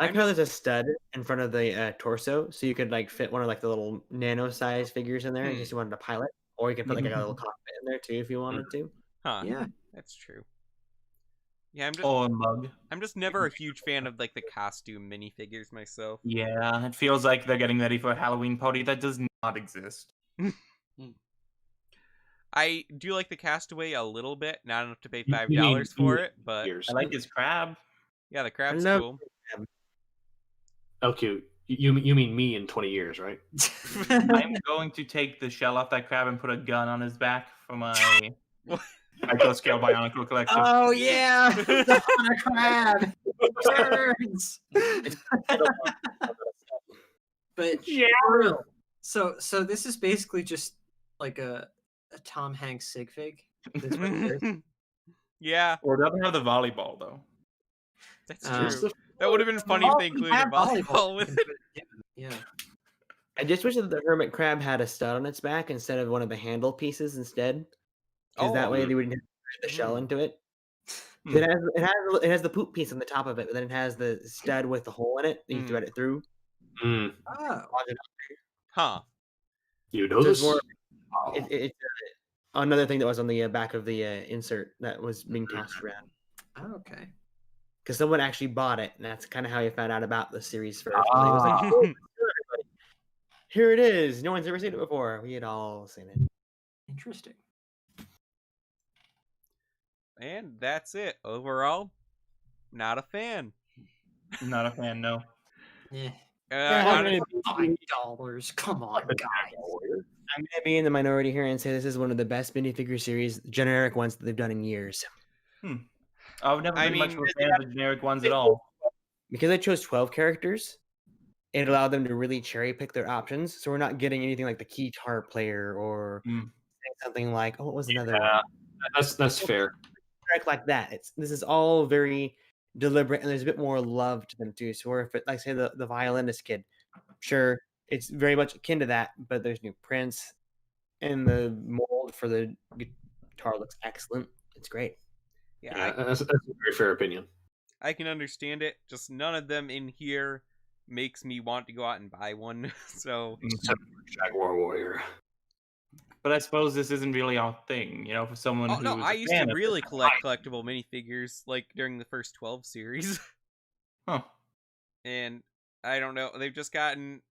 S4: like how there's a stud in front of the torso, so you could like fit one of like the little nano size figures in there in case you wanted to pilot, or you could put like a little cockpit in there too if you wanted to.
S1: Huh.
S5: yeah.
S1: That's true. Yeah,
S6: Or a mug.
S1: I'm just never a huge fan of like the costume minifigures myself.
S6: Yeah, it feels like they're getting ready for a Halloween party that does not exist.
S1: I do like the Castaway a little bit, not enough to pay
S3: You
S1: $5
S3: mean
S1: for it, but
S3: Years.
S6: I like his crab.
S1: yeah, the crab's
S4: love-
S1: cool.
S3: LQ, you mean me in 20 years, right?
S6: I'm going to take the shell off that crab and put a gun on his back for my micro-scale Bionicle collection.
S5: Oh yeah, the Hunter crab burns. But for real, so this is basically just like a Tom Hanks sig fig. That's what it is.
S1: Yeah,
S6: Or it doesn't have the volleyball, though.
S1: that's
S5: Um,
S1: true. That would have been funny if they included a volleyball with it.
S5: Yeah.
S4: I just wish that the hermit crab had a stud on its back instead of one of the handle pieces instead, because that way they wouldn't have to put the shell into it. It has the poop piece on the top of it, but then it has the stud with the hole in it that you thread it through.
S5: Oh.
S1: Huh.
S3: You know
S4: There's
S3: this?
S4: more. It's another thing that was on the back of the insert that was being tossed around.
S5: Oh, okay.
S4: Because someone actually bought it, and that's kind of how you found out about the series first. It was like, oh, everybody. Here it is. No one's ever seen it before. We had all seen it.
S5: Interesting.
S1: And that's it. Overall, not a fan.
S6: Not a fan, no.
S5: Yeah. $5. Come on, guys.
S4: I'm gonna be in the minority here and say this is one of the best minifigure series, generic ones that they've done in years.
S6: I've never been much of a fan of the generic ones at all.
S4: Because I chose 12 characters, it allowed them to really cherry pick their options. So we're not getting anything like the guitar player or something like, what was another one?
S3: That's fair.
S4: Like that. This is all very deliberate, and there's a bit more love to them too. So, if it, like say the violinist kid, sure, it's very much akin to that, but there's new prints, and the mold for the guitar looks excellent. It's great.
S1: Yeah,
S3: that's a very fair opinion.
S1: I can understand it. Just none of them in here makes me want to go out and buy one. So
S3: Jaguar Warrior.
S6: But I suppose this isn't really our thing, for someone who's
S1: I used to really collect collectible minifigures, like, during the first 12 series.
S6: Huh.
S1: And, I don't know, they've just gotten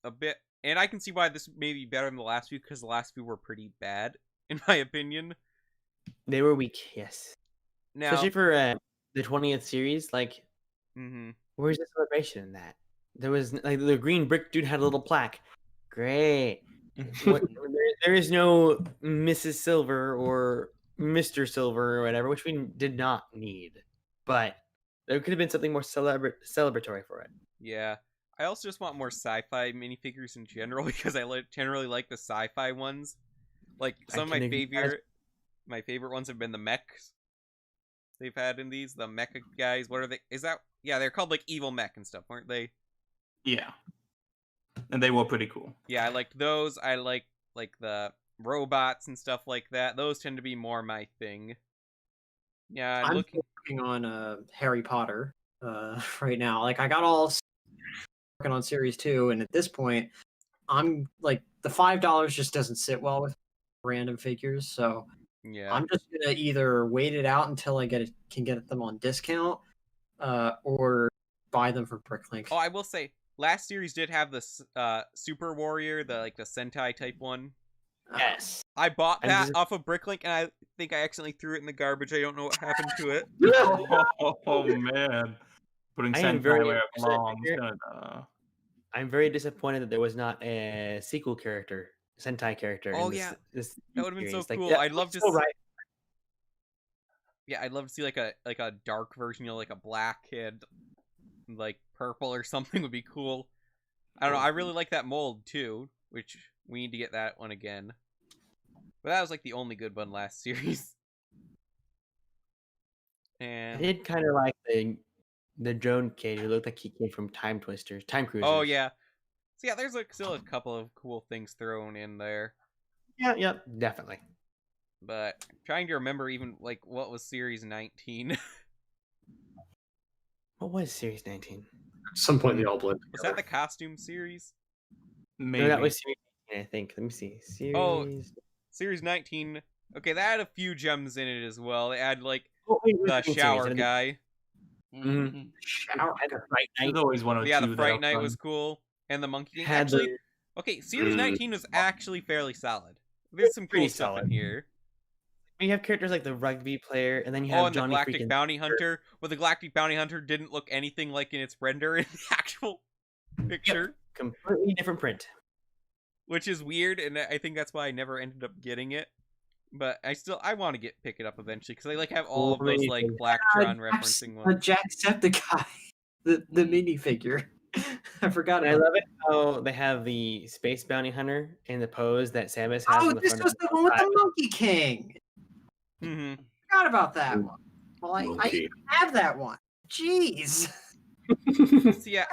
S1: a bit... And I can see why this may be better than the last few, because the last few were pretty bad, in my opinion.
S4: They were weak, yes.
S1: Now,
S4: especially for the 20th series, like, where's the celebration in that? There was, like, the green brick dude had a little plaque. Great. There is no Mrs. Silver or Mr. Silver or whatever, which we did not need. But there could have been something more celebratory for it.
S1: Yeah. I also just want more sci-fi minifigures in general, because I generally like the sci-fi ones. Like, some of my favorite ones have been the mechs they've had in these. The mecha guys. What are they? Yeah, they're called, like, evil mech and stuff, weren't they?
S6: Yeah. And they were pretty cool.
S1: Yeah, I liked those. I like the robots and stuff like that. Those tend to be more my thing. Yeah,
S5: I'm working on Harry Potter right now. Like, I got all working on series 2, and at this point, I'm like, the $5 just doesn't sit well with random figures. So
S1: yeah,
S5: I'm just gonna either wait it out until I can get them on discount, or buy them from Bricklink.
S1: Oh, I will say, last series did have the Super Warrior, the Sentai type one.
S4: Yes.
S1: I bought that off of Bricklink, and I think I accidentally threw it in the garbage. I don't know what happened to it.
S6: Oh man. Putting Sentai where it belongs.
S4: I'm very disappointed that there was not a sequel character, Sentai character.
S1: Oh,
S4: in
S1: yeah.
S4: This
S1: that would have been so
S4: like,
S1: cool.
S4: yeah,
S1: I'd love to
S4: so right.
S1: Yeah, I'd love to see like a dark version, like a black kid, like purple or something would be cool. I don't know. I really like that mold too, which we need to get that one again. But that was like the only good one last series. And
S4: I did kind of like the drone kid who looked like he came from Time Cruisers.
S1: Oh yeah. So yeah, there's still a couple of cool things thrown in there.
S4: Yeah, yep, definitely.
S1: But I'm trying to remember even like what was series 19.
S4: What was series 19?
S3: At some point they all blend together.
S1: Was that the costume series?
S6: Maybe.
S4: No, that was series 19, I think. Let me see.
S1: Series 19. Okay, that had a few gems in it as well. They had like
S4: the
S1: the shower guy.
S5: Shower.
S6: There's always one or two.
S1: Yeah, the Fright Knight was cool. And the Monkey King. Actually, okay, series 19 was actually fairly solid. There's some cool stuff in here.
S4: You have characters like the rugby player, and then you have
S1: and
S4: Johnny
S1: the Galactic Bounty Hunter. Well, the Galactic Bounty Hunter didn't look anything like in its render in the actual picture.
S4: Yep. Completely different print.
S1: Which is weird, and I think that's why I never ended up getting it. But I want to pick it up eventually, because I like have all of those like Blacktron referencing ones.
S5: Jacksepticeye, the minifigure. I forgot.
S4: I love it how they have the Space Bounty Hunter in the pose that Samus has.
S5: Oh, this was the one with the Monkey King.
S1: Mm-hmm.
S5: Forgot about that one. Well, I have that one. Jeez.
S1: So, yeah,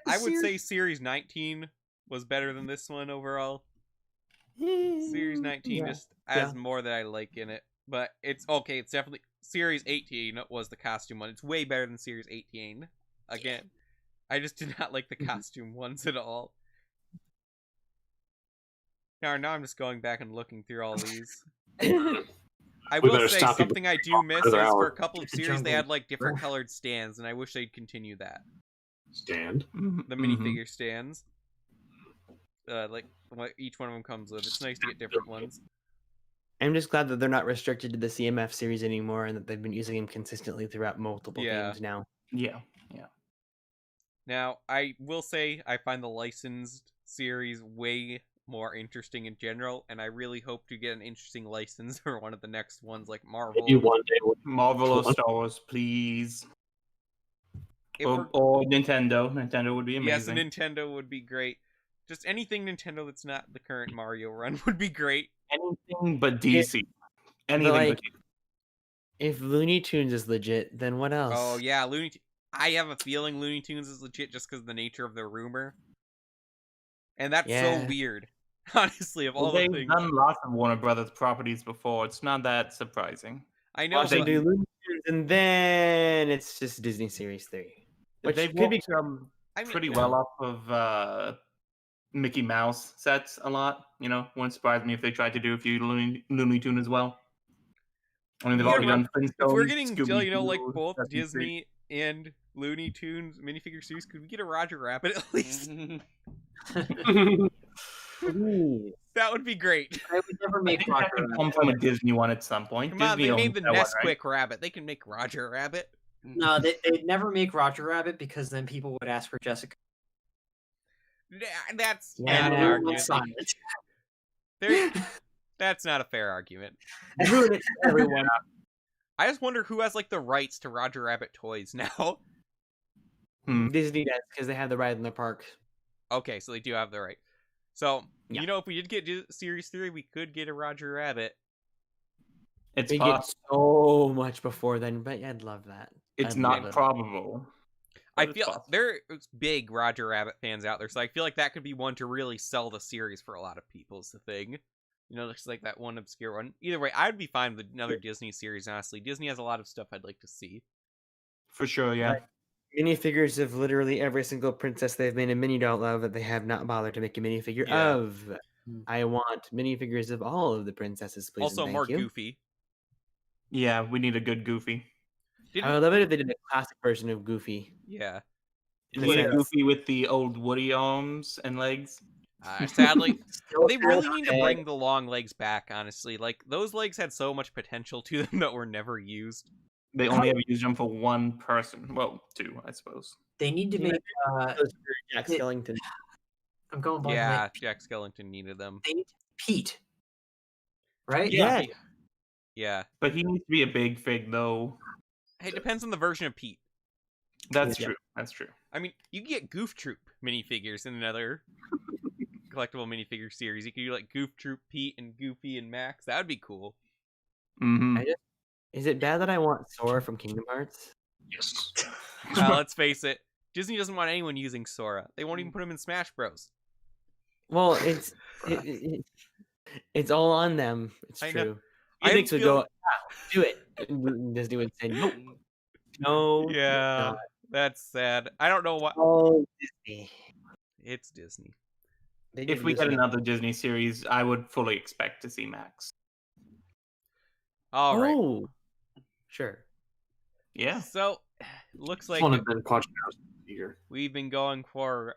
S1: I would say Series 19 was better than this one overall. Series 19 just has more that I like in it. But it's okay. It's definitely Series 18 was the costume one. It's way better than Series 18. Again, I just did not like the costume ones at all. Now I'm just going back and looking through all these. I
S3: We
S1: will
S3: better
S1: say
S3: stop you
S1: something I do miss is
S3: another
S1: for
S3: hour.
S1: a couple of
S5: It's a
S1: series they
S5: jungle.
S1: had like different colored stands, and I wish they'd continue that.
S3: Stand.
S1: The minifigure stands. Like what each one of them comes with. It's nice to get different ones.
S4: I'm just glad that they're not restricted to the CMF series anymore, and that they've been using them consistently throughout multiple games now.
S6: Yeah.
S1: Now, I will say I find the licensed series way more interesting in general, and I really hope to get an interesting license for one of the next ones, like Marvel.
S3: Maybe one day.
S6: Marvel or Star Wars, please. Or Nintendo. Nintendo would be amazing.
S1: Yes, Nintendo would be great. Just anything Nintendo that's not the current Mario run would be great.
S6: Anything but DC. Anything
S4: like,
S6: but DC.
S4: If Looney Tunes is legit, then what else?
S1: Oh yeah, I have a feeling Looney Tunes is legit just because of the nature of the rumor. And that's so weird. Honestly, of all the
S6: they've
S1: things.
S6: done lots of Warner Brothers properties before. It's not that surprising.
S1: I know.
S4: Watch them do Looney Tunes, and then it's just Disney Series 3. Which
S6: They've
S4: could
S6: become pretty well off of Mickey Mouse sets a lot. You know, wouldn't surprise me if they tried to do a few Looney Tune as well. I mean, they've already done Flintstones.
S1: If we're getting,
S6: Scooby-Doo,
S1: you know, like both
S6: Sesame
S1: Disney and Looney Tunes minifigure series, could we get a Roger Rabbit at least? That would be great.
S5: I would never make
S6: I think that
S5: Roger
S6: could come
S5: Rabbit.
S6: from a Disney one at some point.
S1: Come
S6: Disney
S1: on, they
S6: owns
S1: made the
S6: that one,
S1: Nesquik
S6: right?
S1: Rabbit. They can make Roger Rabbit.
S5: No, they'd never make Roger Rabbit because then people would ask for Jessica.
S1: That's
S5: Yeah,
S1: an
S5: everyone
S1: argument.
S5: silent.
S1: That's not a fair argument.
S4: Ruin it for everyone.
S1: I just wonder who has like the rights to Roger Rabbit toys now.
S4: Disney does, because they have the ride in the park.
S1: Okay, so they do have the right. So,
S4: Yeah.
S1: you know, if we did get Series 3, we could get a Roger Rabbit.
S6: It's
S4: They get so much before then, but I'd love that.
S6: It's
S4: I'd
S6: not
S4: love it.
S6: probable.
S1: I
S6: but it's
S1: feel
S6: possible.
S1: there's big Roger Rabbit fans out there, so I feel like that could be one to really sell the series for a lot of people, is the thing. You know, just like that one obscure one. Either way, I'd be fine with another Disney series, honestly. Disney has a lot of stuff I'd like to see.
S6: For sure, yeah.
S4: Minifigures of literally every single princess they've made a mini doll of that they have not bothered to make a minifigure of. I want minifigures of all of the princesses, please.
S1: Also,
S4: and
S1: more
S4: thank you.
S1: Goofy.
S6: Yeah, we need a good Goofy.
S4: I would love it if they did a classic version of Goofy.
S1: Yeah.
S4: In
S6: We
S4: the
S6: need a
S4: sense-
S6: Goofy with the old Woody arms and legs.
S1: Sadly, they really need to bring the long legs back, honestly. Like, those legs had so much potential to them that were never used.
S6: They only ever used them for one person. Well, two, I suppose.
S5: They need to make.
S4: Those for Jack Skellington.
S5: I'm going by
S1: Yeah, Jack Skellington needed them.
S5: They need Pete, right?
S4: Yeah.
S1: Yeah.
S6: But he needs to be a big fig, though.
S1: It depends on the version of Pete.
S6: That's
S4: Yeah.
S6: true. That's true.
S1: I mean, you can get Goof Troop minifigures in another collectible minifigure series. You could do like Goof Troop, Pete, and Goofy and Max. That would be cool.
S6: Mm-hmm.
S4: Is it bad that I want Sora from Kingdom Hearts?
S3: Yes.
S1: Let's face it, Disney doesn't want anyone using Sora. They won't even put him in Smash Bros.
S4: Well, it's all on them. It's
S1: I know.
S4: true.
S1: I
S4: Phoenix would
S1: feel-
S4: go, do it. And Disney would say, nope. No.
S1: Yeah,
S4: not.
S1: that's sad. I don't know what.
S4: Oh, Disney.
S1: It's Disney.
S4: They
S6: If
S4: didn't
S6: we
S4: do
S6: get
S4: something.
S6: another Disney series, I would fully expect to see Max.
S1: All right.
S4: Oh, sure.
S6: Yeah.
S1: So, looks like
S3: One of them podcast here.
S1: we've been going for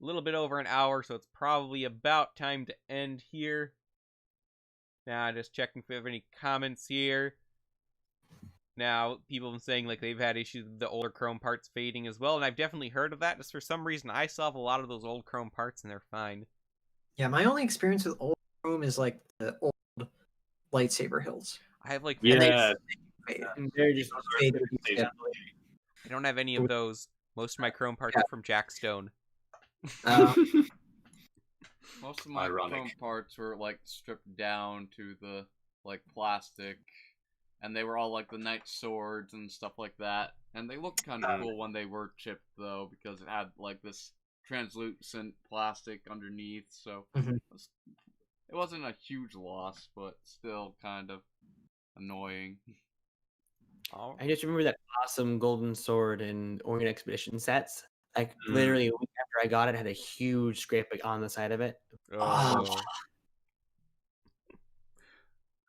S1: a little bit over an hour, so it's probably about time to end here. Now, just checking if we have any comments here. Now, people have been saying like they've had issues with the older chrome parts fading as well, and I've definitely heard of that. Just for some reason, I still have a lot of those old chrome parts, and they're fine.
S5: Yeah, my only experience with old Chrome is like the old lightsaber hills.
S1: I have like
S3: Yeah.
S4: And they're just
S5: Faded.
S3: Yeah.
S1: I don't have any of those. Most of my chrome parts are from Jack Stone.
S2: Most of my
S3: Ironic.
S2: chrome parts were like stripped down to the like plastic, and they were all like the knight swords and stuff like that. And they looked kind of cool when they were chipped though, because it had like this translucent plastic underneath. So
S5: Mhm.
S2: it wasn't a huge loss, but still kind of annoying.
S1: All
S4: I just remember that awesome golden sword and Orient Expedition sets. Like literally a week after I got it, had a huge scrape on the side of it.
S1: Oh.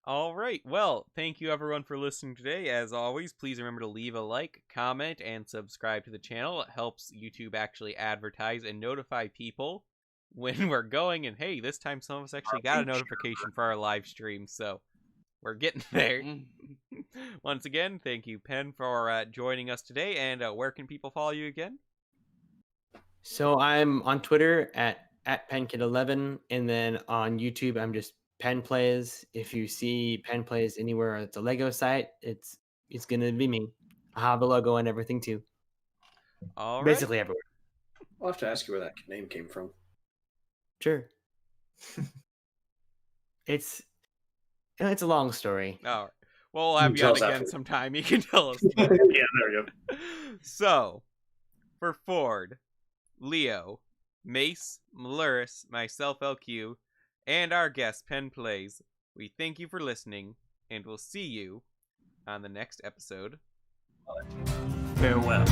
S1: All right. Well, thank you everyone for listening today. As always, please remember to leave a like, comment, and subscribe to the channel. It helps YouTube actually advertise and notify people when we're going. And hey, this time some of us actually got a notification for our live stream, so we're getting there. Once again, thank you, Penn, for joining us today. And where can people follow you again?
S4: So I'm on Twitter at PenKid11, and then on YouTube I'm just Pen Plays. If you see Pen Plays anywhere, it's a Lego site. It's gonna be me. I have the logo and everything too.
S1: All right.
S4: Basically everywhere.
S3: I'll have to ask you where that name came from.
S4: Sure. it's a long story.
S1: All right. Well, we'll have you
S3: Tell
S1: on
S3: us
S1: again
S3: after.
S1: sometime. You can tell us.
S3: Yeah, there you go.
S1: So, for Ford, Leo, Mace, Maluris, myself, LQ, and our guest, Penn Plays, we thank you for listening, and we'll see you on the next episode.
S6: Farewell.